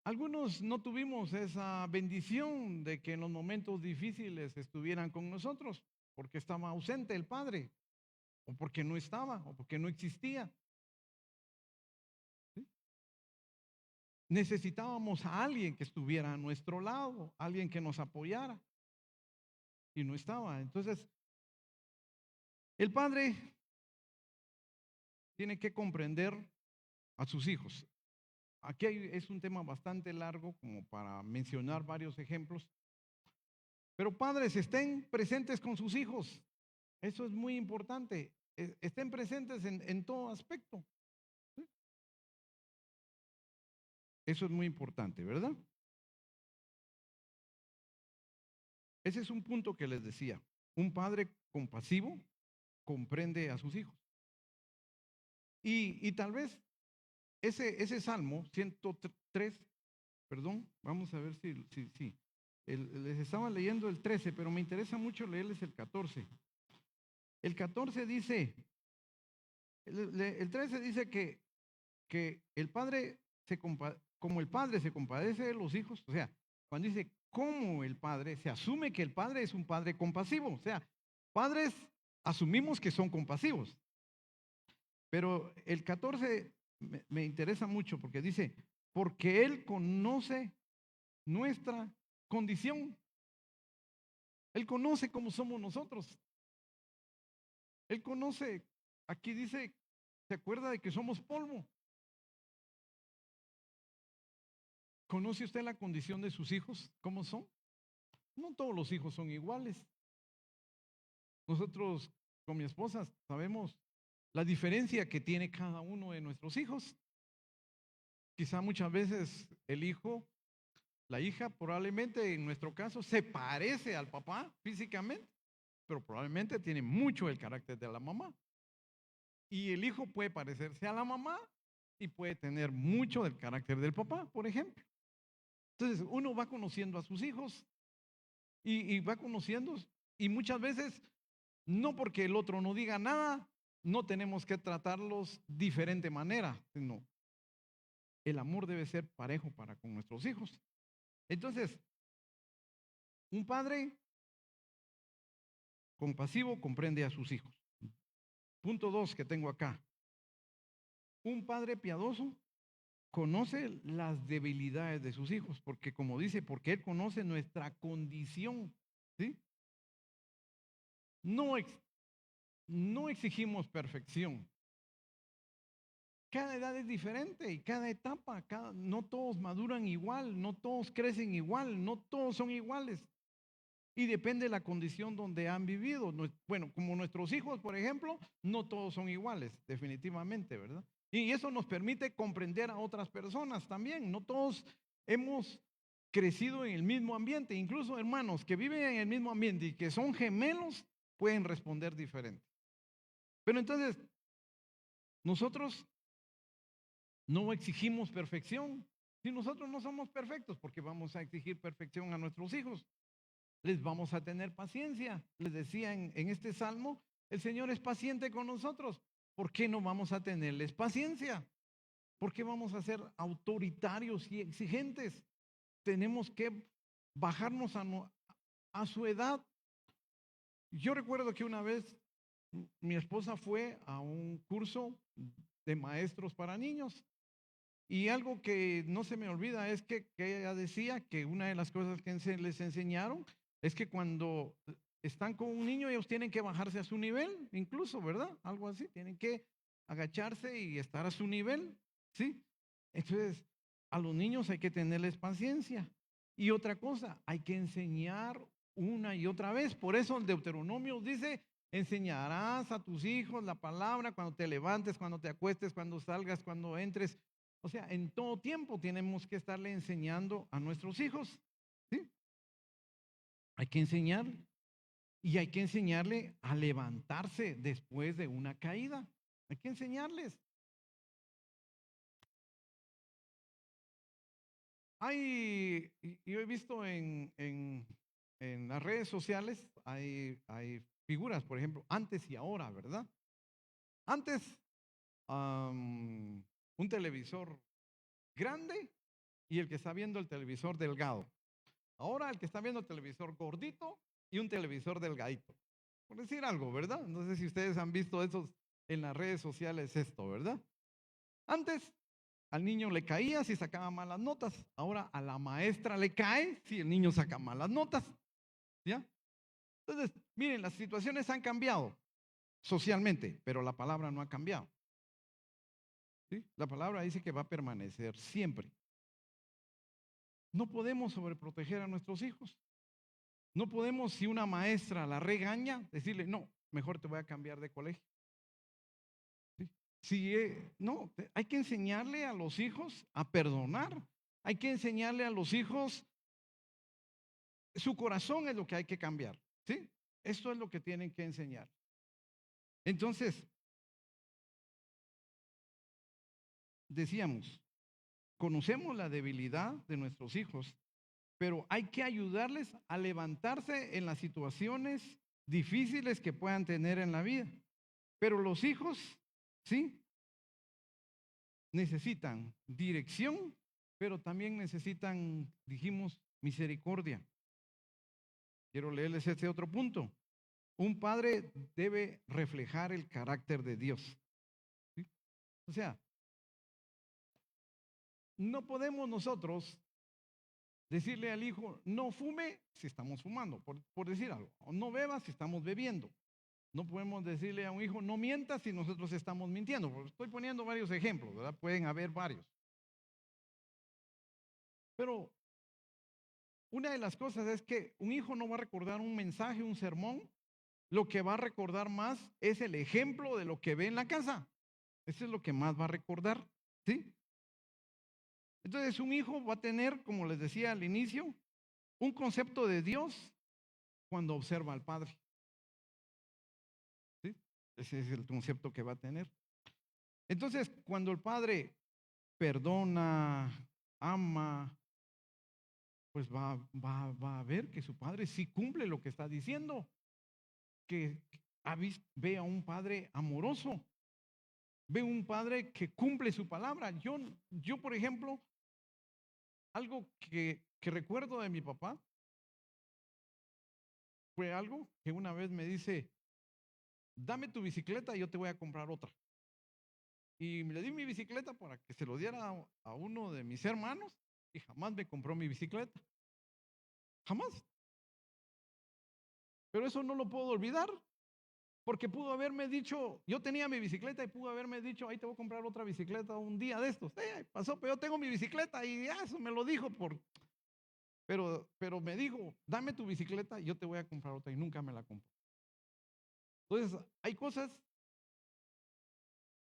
Speaker 1: Algunos no tuvimos esa bendición de que en los momentos difíciles estuvieran con nosotros, porque estaba ausente el padre, o porque no estaba, o porque no existía. ¿Sí? Necesitábamos a alguien que estuviera a nuestro lado, alguien que nos apoyara, y no estaba. Entonces, el padre tiene que comprender a sus hijos. Aquí es un tema bastante largo como para mencionar varios ejemplos, pero padres, estén presentes con sus hijos. Eso es muy importante. estén presentes en todo aspecto. ¿Sí? Eso es muy importante, ¿verdad? Ese es un punto que les decía. Un padre compasivo comprende a sus hijos. Y tal vez ese Salmo 103, perdón, vamos a ver si les estaba leyendo el 13, pero me interesa mucho leerles el 14. El 14 dice, el 13 dice que el padre como el padre se compadece de los hijos, o sea, cuando dice como el padre, se asume que el padre es un padre compasivo, o sea, padres asumimos que son compasivos, pero el 14 me interesa mucho porque dice, porque Él conoce nuestra condición, Él conoce cómo somos nosotros, Él conoce, aquí dice, se acuerda de que somos polvo. ¿Conoce usted la condición de sus hijos? ¿Cómo son? No todos los hijos son iguales. Nosotros con mi esposa sabemos la diferencia que tiene cada uno de nuestros hijos. Quizá muchas veces el hijo, la hija, probablemente en nuestro caso se parece al papá físicamente, pero probablemente tiene mucho el carácter de la mamá. Y el hijo puede parecerse a la mamá y puede tener mucho del carácter del papá, por ejemplo. Entonces uno va conociendo a sus hijos y va conociendo, y muchas veces, no porque el otro no diga nada, no tenemos que tratarlos diferente manera, sino el amor debe ser parejo para con nuestros hijos. Entonces, un padre compasivo comprende a sus hijos. Punto 2 que tengo acá. Un padre piadoso conoce las debilidades de sus hijos, porque como dice, porque él conoce nuestra condición, ¿sí? No, no exigimos perfección. Cada edad es diferente y cada etapa, no todos maduran igual, no todos crecen igual, no todos son iguales. Y depende de la condición donde han vivido. Bueno, como nuestros hijos, por ejemplo, no todos son iguales, definitivamente, ¿verdad? Y eso nos permite comprender a otras personas también. No todos hemos crecido en el mismo ambiente. Incluso hermanos que viven en el mismo ambiente y que son gemelos pueden responder diferente. Pero entonces, nosotros no exigimos perfección. Si nosotros no somos perfectos, porque vamos a exigir perfección a nuestros hijos, les vamos a tener paciencia. Les decía en este salmo, el Señor es paciente con nosotros. ¿Por qué no vamos a tenerles paciencia? ¿Por qué vamos a ser autoritarios y exigentes? Tenemos que bajarnos a su edad. Yo recuerdo que una vez mi esposa fue a un curso de maestros para niños. Y algo que no se me olvida es que ella decía que una de las cosas que les enseñaron es que cuando están con un niño ellos tienen que bajarse a su nivel, incluso, ¿verdad? Algo así, tienen que agacharse y estar a su nivel, ¿sí? Entonces, a los niños hay que tenerles paciencia. Y otra cosa, hay que enseñar una y otra vez. Por eso el Deuteronomio dice, enseñarás a tus hijos la palabra cuando te levantes, cuando te acuestes, cuando salgas, cuando entres. O sea, en todo tiempo tenemos que estarle enseñando a nuestros hijos, ¿sí? Hay que enseñar y hay que enseñarle a levantarse después de una caída. Hay que enseñarles. Yo he visto en las redes sociales, hay figuras, por ejemplo, antes y ahora, ¿verdad? Antes, un televisor grande y el que está viendo el televisor delgado. Ahora el que está viendo el televisor gordito y un televisor delgadito. Por decir algo, ¿verdad? No sé si ustedes han visto esos en las redes sociales esto, ¿verdad? Antes al niño le caía si sacaba malas notas. Ahora a la maestra le cae si el niño saca malas notas. ¿Ya? Entonces, miren, las situaciones han cambiado socialmente, pero la palabra no ha cambiado. ¿Sí? La palabra dice que va a permanecer siempre. No podemos sobreproteger a nuestros hijos. No podemos, si una maestra la regaña, decirle, no, mejor te voy a cambiar de colegio. No, hay que enseñarle a los hijos a perdonar. Hay que enseñarle a los hijos, su corazón es lo que hay que cambiar, ¿sí? Esto es lo que tienen que enseñar. Entonces, decíamos, conocemos la debilidad de nuestros hijos, pero hay que ayudarles a levantarse en las situaciones difíciles que puedan tener en la vida. Pero los hijos, sí, necesitan dirección, pero también necesitan, dijimos, misericordia. Quiero leerles este otro punto. Un padre debe reflejar el carácter de Dios, ¿sí? O sea, no podemos nosotros decirle al hijo, no fume si estamos fumando, por decir algo, o no beba si estamos bebiendo. No podemos decirle a un hijo, no mienta si nosotros estamos mintiendo. Estoy poniendo varios ejemplos, ¿verdad? Pueden haber varios. Pero una de las cosas es que un hijo no va a recordar un mensaje, un sermón. Lo que va a recordar más es el ejemplo de lo que ve en la casa. Eso es lo que más va a recordar, ¿sí? Entonces un hijo va a tener, como les decía al inicio, un concepto de Dios cuando observa al Padre, ¿sí? Ese es el concepto que va a tener. Entonces, cuando el Padre perdona, ama, pues va a ver que su Padre sí cumple lo que está diciendo, que ve a un Padre amoroso, ve un Padre que cumple su palabra. Yo por ejemplo, algo que recuerdo de mi papá fue algo que una vez me dice, dame tu bicicleta y yo te voy a comprar otra. Y le di mi bicicleta para que se lo diera a uno de mis hermanos y jamás me compró mi bicicleta. Jamás. Pero eso no lo puedo olvidar, porque pudo haberme dicho, yo tenía mi bicicleta y pudo haberme dicho, ahí te voy a comprar otra bicicleta un día de estos. Pasó, pero yo tengo mi bicicleta y eso me lo dijo pero me dijo, dame tu bicicleta y yo te voy a comprar otra y nunca me la compró. Entonces, hay cosas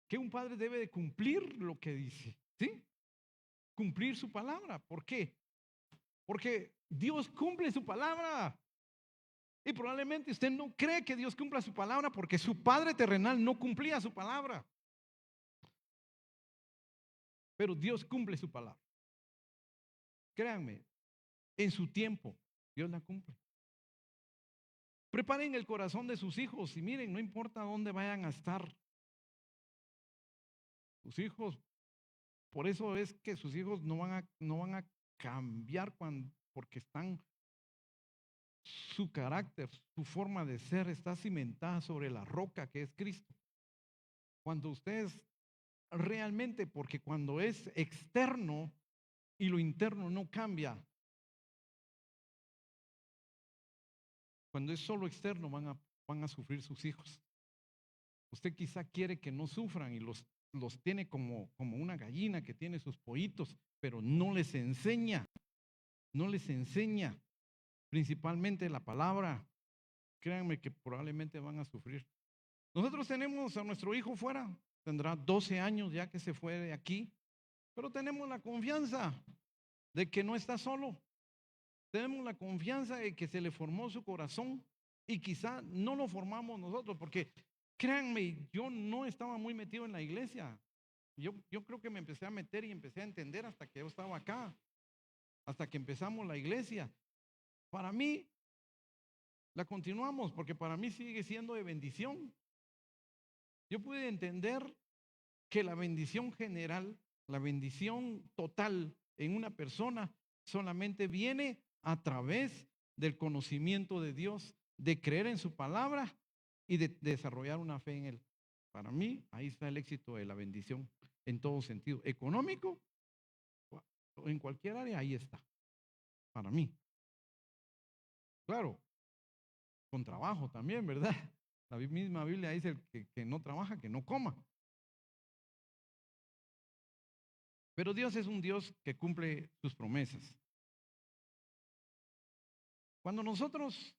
Speaker 1: que un padre debe de cumplir lo que dice, ¿sí? Cumplir su palabra. ¿Por qué? Porque Dios cumple su palabra. Y probablemente usted no cree que Dios cumpla su palabra porque su padre terrenal no cumplía su palabra. Pero Dios cumple su palabra. Créanme, en su tiempo, Dios la cumple. Preparen el corazón de sus hijos y miren, no importa dónde vayan a estar. Sus hijos, por eso es que sus hijos no van a cambiar porque su carácter, su forma de ser está cimentada sobre la roca que es Cristo. Cuando ustedes realmente, porque cuando es externo y lo interno no cambia, cuando es solo externo van a sufrir sus hijos. Usted quizá quiere que no sufran y los tiene como una gallina que tiene sus pollitos, pero no les enseña, principalmente la palabra. Créanme que probablemente van a sufrir. Nosotros tenemos a nuestro hijo fuera, tendrá 12 años ya que se fue de aquí, pero tenemos la confianza de que no está solo. Tenemos la confianza de que se le formó su corazón y quizá no lo formamos nosotros, porque créanme, yo no estaba muy metido en la iglesia. Yo creo que me empecé a meter y empecé a entender hasta que yo estaba acá, hasta que empezamos la iglesia. Para mí, la continuamos porque para mí sigue siendo de bendición. Yo pude entender que la bendición general, la bendición total en una persona solamente viene a través del conocimiento de Dios, de creer en su palabra y de desarrollar una fe en Él. Para mí, ahí está el éxito de la bendición en todo sentido, económico o en cualquier área, ahí está. Para mí. Claro, con trabajo también, ¿verdad? La misma Biblia dice que no trabaja, que no coma. Pero Dios es un Dios que cumple sus promesas. Cuando nosotros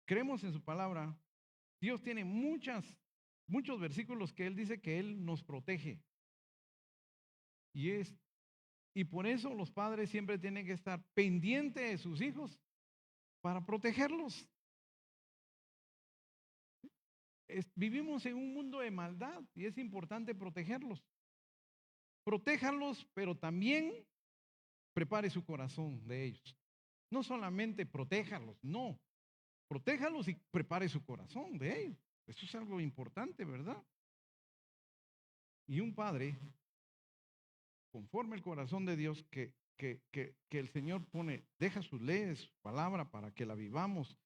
Speaker 1: creemos en su palabra, Dios tiene muchas muchos versículos que Él dice que Él nos protege. Y por eso los padres siempre tienen que estar pendientes de sus hijos para protegerlos. Vivimos en un mundo de maldad y es importante protegerlos. Protéjalos, pero también prepare su corazón de ellos. No solamente protéjalos, no. Protéjalos y prepare su corazón de ellos. Eso es algo importante, ¿verdad? Y un padre, conforme el corazón de Dios, que el Señor deja sus leyes, su palabra para que la vivamos.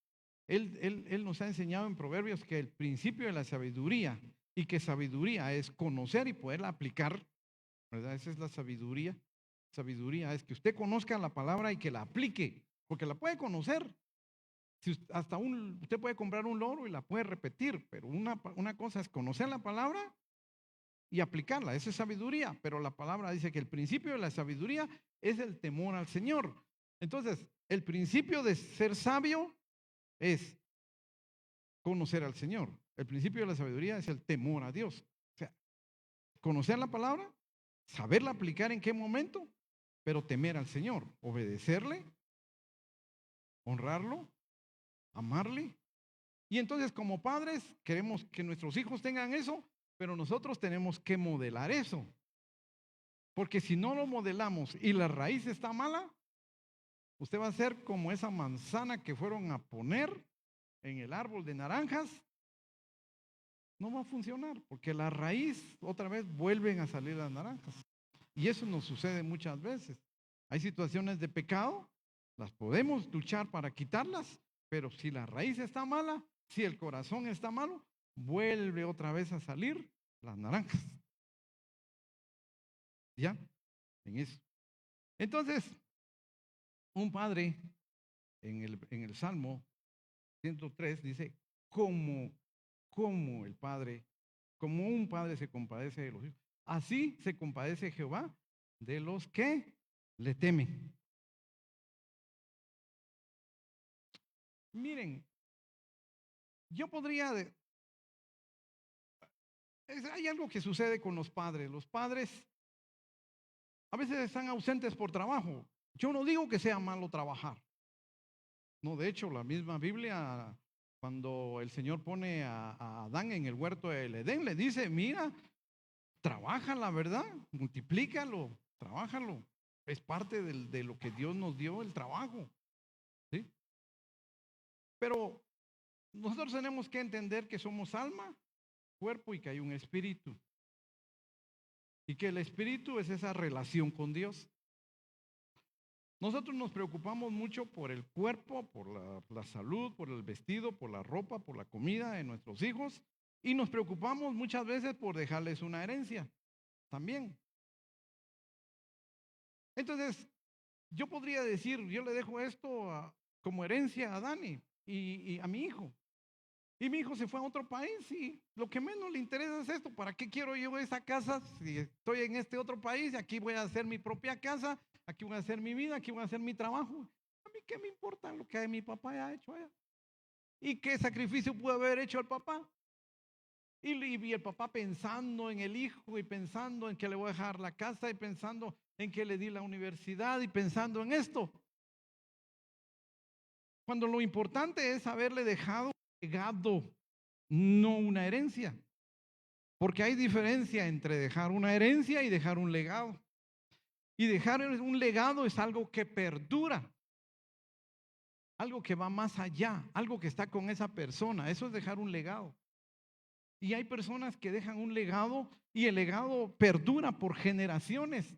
Speaker 1: Él nos ha enseñado en Proverbios que el principio de la sabiduría, y que sabiduría es conocer y poderla aplicar, ¿verdad? Esa es la sabiduría. Sabiduría es que usted conozca la palabra y que la aplique, porque la puede conocer. Usted puede comprar un loro y la puede repetir, pero una cosa es conocer la palabra y aplicarla. Esa es sabiduría, pero la palabra dice que el principio de la sabiduría es el temor al Señor. Entonces, el principio de ser sabio es conocer al Señor. El principio de la sabiduría es el temor a Dios. O sea, conocer la palabra, saberla aplicar en qué momento, pero temer al Señor, obedecerle, honrarlo, amarle. Y entonces como padres queremos que nuestros hijos tengan eso, pero nosotros tenemos que modelar eso. Porque si no lo modelamos y la raíz está mala, usted va a ser como esa manzana que fueron a poner en el árbol de naranjas. No va a funcionar, porque la raíz otra vez vuelven a salir las naranjas. Y eso nos sucede muchas veces. Hay situaciones de pecado, las podemos luchar para quitarlas, pero si la raíz está mala, si el corazón está malo, vuelve otra vez a salir las naranjas. ¿Ya? En eso. Entonces, un padre en el Salmo 103 dice, como un padre se compadece de los hijos, así se compadece Jehová de los que le temen. Miren, yo podría, hay algo que sucede con los padres. Los padres a veces están ausentes por trabajo. Yo no digo que sea malo trabajar. No, de hecho, la misma Biblia, cuando el Señor pone a Adán en el huerto del Edén, le dice, mira, trabaja la verdad, multiplícalo, trabájalo. Es parte de lo que Dios nos dio, el trabajo. ¿Sí? Pero nosotros tenemos que entender que somos alma, cuerpo y que hay un espíritu. Y que el espíritu es esa relación con Dios. Nosotros nos preocupamos mucho por el cuerpo, por la salud, por el vestido, por la ropa, por la comida de nuestros hijos. Y nos preocupamos muchas veces por dejarles una herencia también. Entonces, yo podría decir, yo le dejo esto como herencia a Dani y a mi hijo. Y mi hijo se fue a otro país y lo que menos le interesa es esto. ¿Para qué quiero yo esa casa si estoy en este otro país? Aquí voy a hacer mi propia casa, aquí voy a hacer mi vida, aquí voy a hacer mi trabajo. ¿A mí qué me importa lo que mi papá haya hecho allá? ¿Y qué sacrificio pudo haber hecho el papá? Y el papá pensando en el hijo y pensando en que le voy a dejar la casa y pensando en que le di la universidad y pensando en esto. Cuando lo importante es haberle dejado un legado, no una herencia. Porque hay diferencia entre dejar una herencia y dejar un legado. Y dejar un legado es algo que perdura, algo que va más allá, algo que está con esa persona. Eso es dejar un legado. Y hay personas que dejan un legado y el legado perdura por generaciones.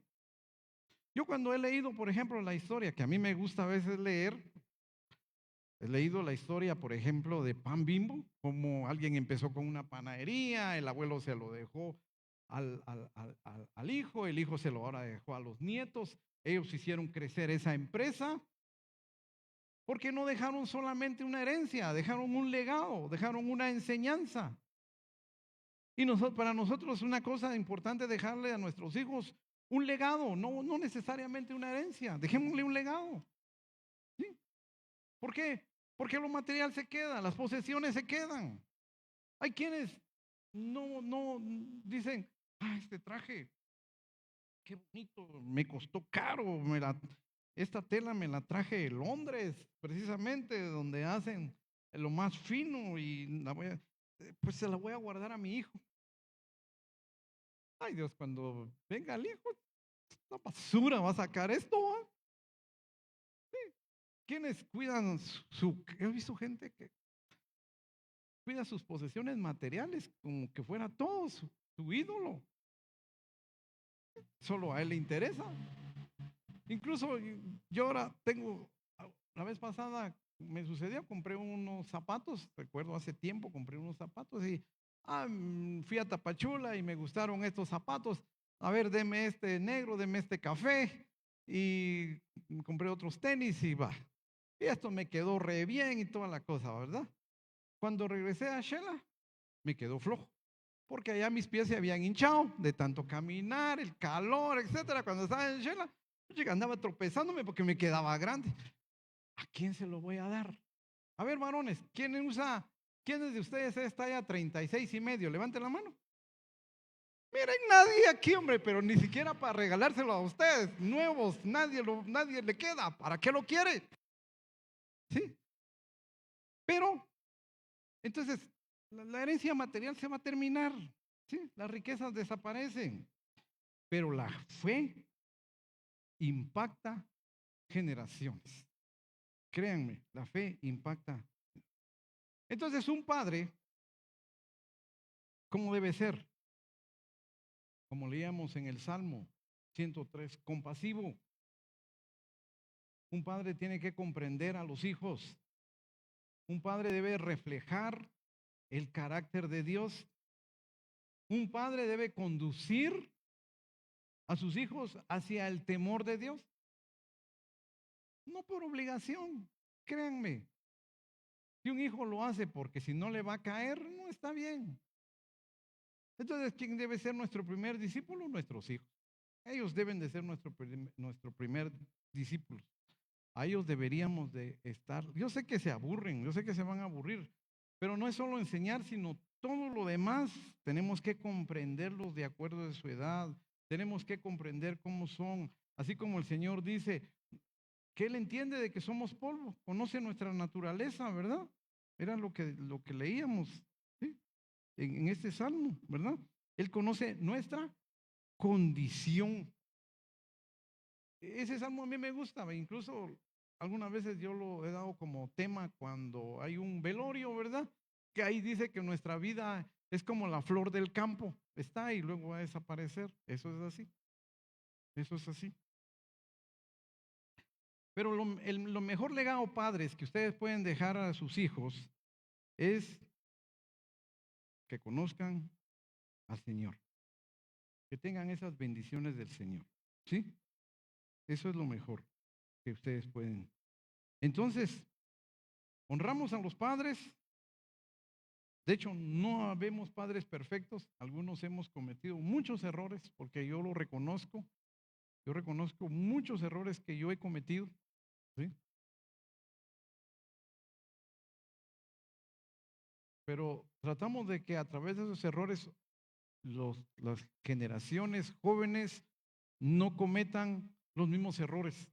Speaker 1: Yo cuando he leído, por ejemplo, la historia, que a mí me gusta a veces leer, he leído la historia, por ejemplo, de Pan Bimbo, como alguien empezó con una panadería, el abuelo se lo dejó al hijo, el hijo se lo ahora dejó a los nietos, ellos hicieron crecer esa empresa, porque no dejaron solamente una herencia, dejaron un legado, dejaron una enseñanza. Y para nosotros es una cosa importante dejarle a nuestros hijos un legado, no necesariamente una herencia, dejémosle un legado. ¿Sí? ¿Por qué? Porque lo material se queda, las posesiones se quedan. Hay quienes no, dicen, este traje, qué bonito, me costó caro, esta tela me la traje de Londres, precisamente, donde hacen lo más fino y pues se la voy a guardar a mi hijo. Ay Dios, cuando venga el hijo, la basura va a sacar esto, ¿va? ¿Quiénes cuidan he visto gente que cuida sus posesiones materiales como que fuera todo su ídolo? Solo a él le interesa. Incluso yo ahora la vez pasada me sucedió, compré unos zapatos, recuerdo hace tiempo, compré unos zapatos y fui a Tapachula y me gustaron estos zapatos. A ver, deme este negro, deme este café y compré otros tenis y va. Y esto me quedó re bien y toda la cosa, ¿verdad? Cuando regresé a Shela, me quedó flojo, porque allá mis pies se habían hinchado de tanto caminar, el calor, etcétera. Cuando estaba en Shela, andaba tropezándome porque me quedaba grande. ¿A quién se lo voy a dar? A ver, varones, ¿quiénes de ustedes es talla 36 y medio? Levanten la mano. Miren, nadie aquí, hombre, pero ni siquiera para regalárselo a ustedes, nuevos, nadie le queda. ¿Para qué lo quiere? ¿Sí? Pero, entonces, la herencia material se va a terminar, ¿sí? Las riquezas desaparecen, pero la fe impacta generaciones. Créanme, la fe impacta. Entonces, un padre, ¿cómo debe ser? Como leíamos en el Salmo 103, compasivo. Un padre tiene que comprender a los hijos. Un padre debe reflejar el carácter de Dios. Un padre debe conducir a sus hijos hacia el temor de Dios. No por obligación, créanme. Si un hijo lo hace porque si no le va a caer, no está bien. Entonces, ¿quién debe ser nuestro primer discípulo? Nuestros hijos. Ellos deben de ser nuestro primer discípulo. A ellos deberíamos de estar. Yo sé que se aburren, yo sé que se van a aburrir, pero no es solo enseñar, sino todo lo demás. Tenemos que comprenderlos de acuerdo a su edad. Tenemos que comprender cómo son. Así como el Señor dice que Él entiende de que somos polvo, conoce nuestra naturaleza, ¿verdad? Era lo que leíamos, ¿sí? En este salmo, ¿verdad? Él conoce nuestra condición. Ese salmo a mí me gusta, incluso algunas veces yo lo he dado como tema cuando hay un velorio, ¿verdad? Que ahí dice que nuestra vida es como la flor del campo, está y luego va a desaparecer. Eso es así, eso es así. Pero lo mejor legado, padres, que ustedes pueden dejar a sus hijos es que conozcan al Señor, que tengan esas bendiciones del Señor, ¿sí? Eso es lo mejor que ustedes pueden. Entonces, honramos a los padres. De hecho, no habemos padres perfectos. Algunos hemos cometido muchos errores, porque yo lo reconozco. Yo reconozco muchos errores que yo he cometido, ¿sí? Pero tratamos de que a través de esos errores las generaciones jóvenes no cometan los mismos errores.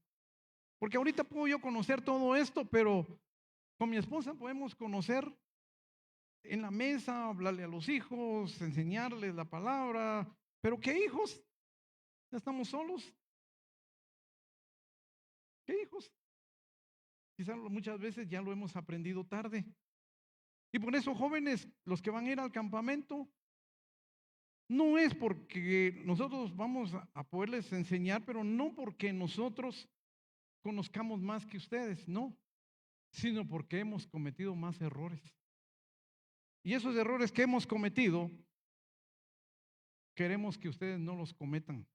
Speaker 1: Porque ahorita puedo yo conocer todo esto, pero con mi esposa podemos conocer en la mesa, hablarle a los hijos, enseñarles la palabra. Pero ¿qué hijos? Ya estamos solos. ¿Qué hijos? Quizás muchas veces ya lo hemos aprendido tarde. Y por eso, jóvenes, los que van a ir al campamento, no es porque nosotros vamos a poderles enseñar, pero no porque nosotros conozcamos más que ustedes, no, sino porque hemos cometido más errores. Y esos errores que hemos cometido, queremos que ustedes no los cometan.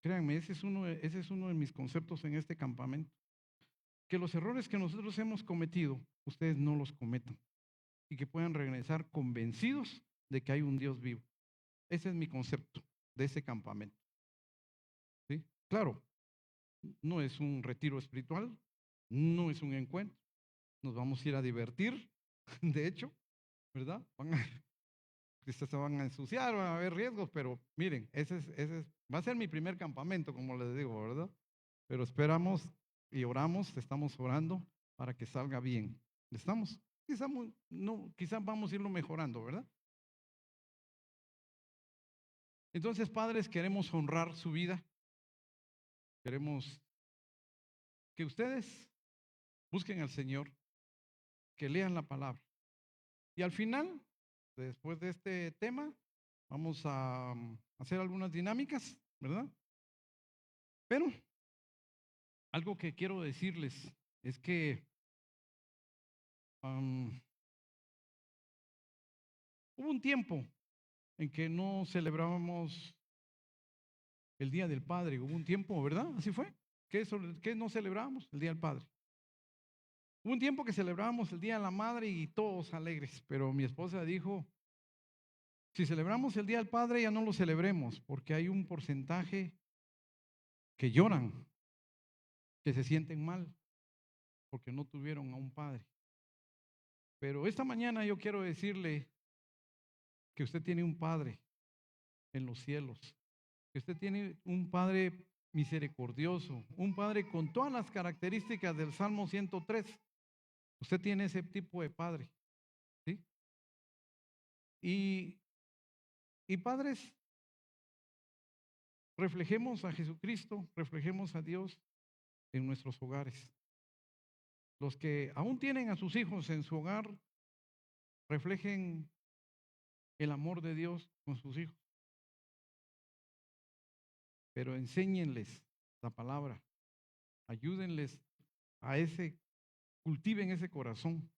Speaker 1: Créanme, ese es uno de mis conceptos en este campamento. Que los errores que nosotros hemos cometido, ustedes no los cometan. Y que puedan regresar convencidos de que hay un Dios vivo. Ese es mi concepto de ese campamento. ¿Sí? Claro, no es un retiro espiritual, no es un encuentro. Nos vamos a ir a divertir, de hecho, ¿verdad? quizás se van a ensuciar, van a haber riesgos, pero miren, va a ser mi primer campamento, como les digo, ¿verdad? Pero esperamos y oramos, estamos orando para que salga bien. ¿Estamos? Quizás no, quizás vamos a irlo mejorando, ¿verdad? Entonces, padres, queremos honrar su vida, queremos que ustedes busquen al Señor, que lean la palabra. Y al final, después de este tema, vamos a hacer algunas dinámicas, ¿verdad? Pero algo que quiero decirles es que hubo un tiempo en que no celebrábamos el Día del Padre, hubo un tiempo, ¿verdad? Así fue. ¿Qué no celebrábamos? El Día del Padre. Hubo un tiempo que celebrábamos el Día de la Madre y todos alegres, pero mi esposa dijo, si celebramos el Día del Padre ya no lo celebremos, porque hay un porcentaje que lloran, que se sienten mal, porque no tuvieron a un padre. Pero esta mañana yo quiero decirle que usted tiene un padre en los cielos, que usted tiene un padre misericordioso, un padre con todas las características del Salmo 103. Usted tiene ese tipo de padre, ¿sí? Y padres, reflejemos a Jesucristo, reflejemos a Dios en nuestros hogares. Los que aún tienen a sus hijos en su hogar, reflejen el amor de Dios con sus hijos, pero enséñenles la palabra, ayúdenles a cultiven ese corazón.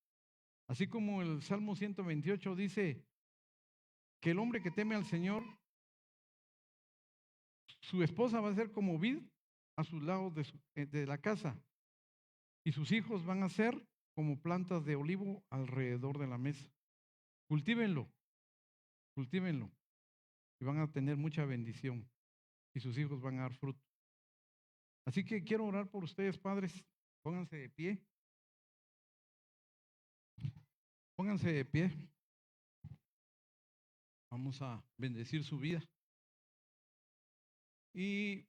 Speaker 1: Así como el Salmo 128 dice que el hombre que teme al Señor, su esposa va a ser como vid a sus lados de la casa, y sus hijos van a ser como plantas de olivo alrededor de la mesa. Cultívenlo, cultívenlo, y van a tener mucha bendición, y sus hijos van a dar fruto. Así que quiero orar por ustedes, padres. Pónganse de pie. Pónganse de pie. Vamos a bendecir su vida. Y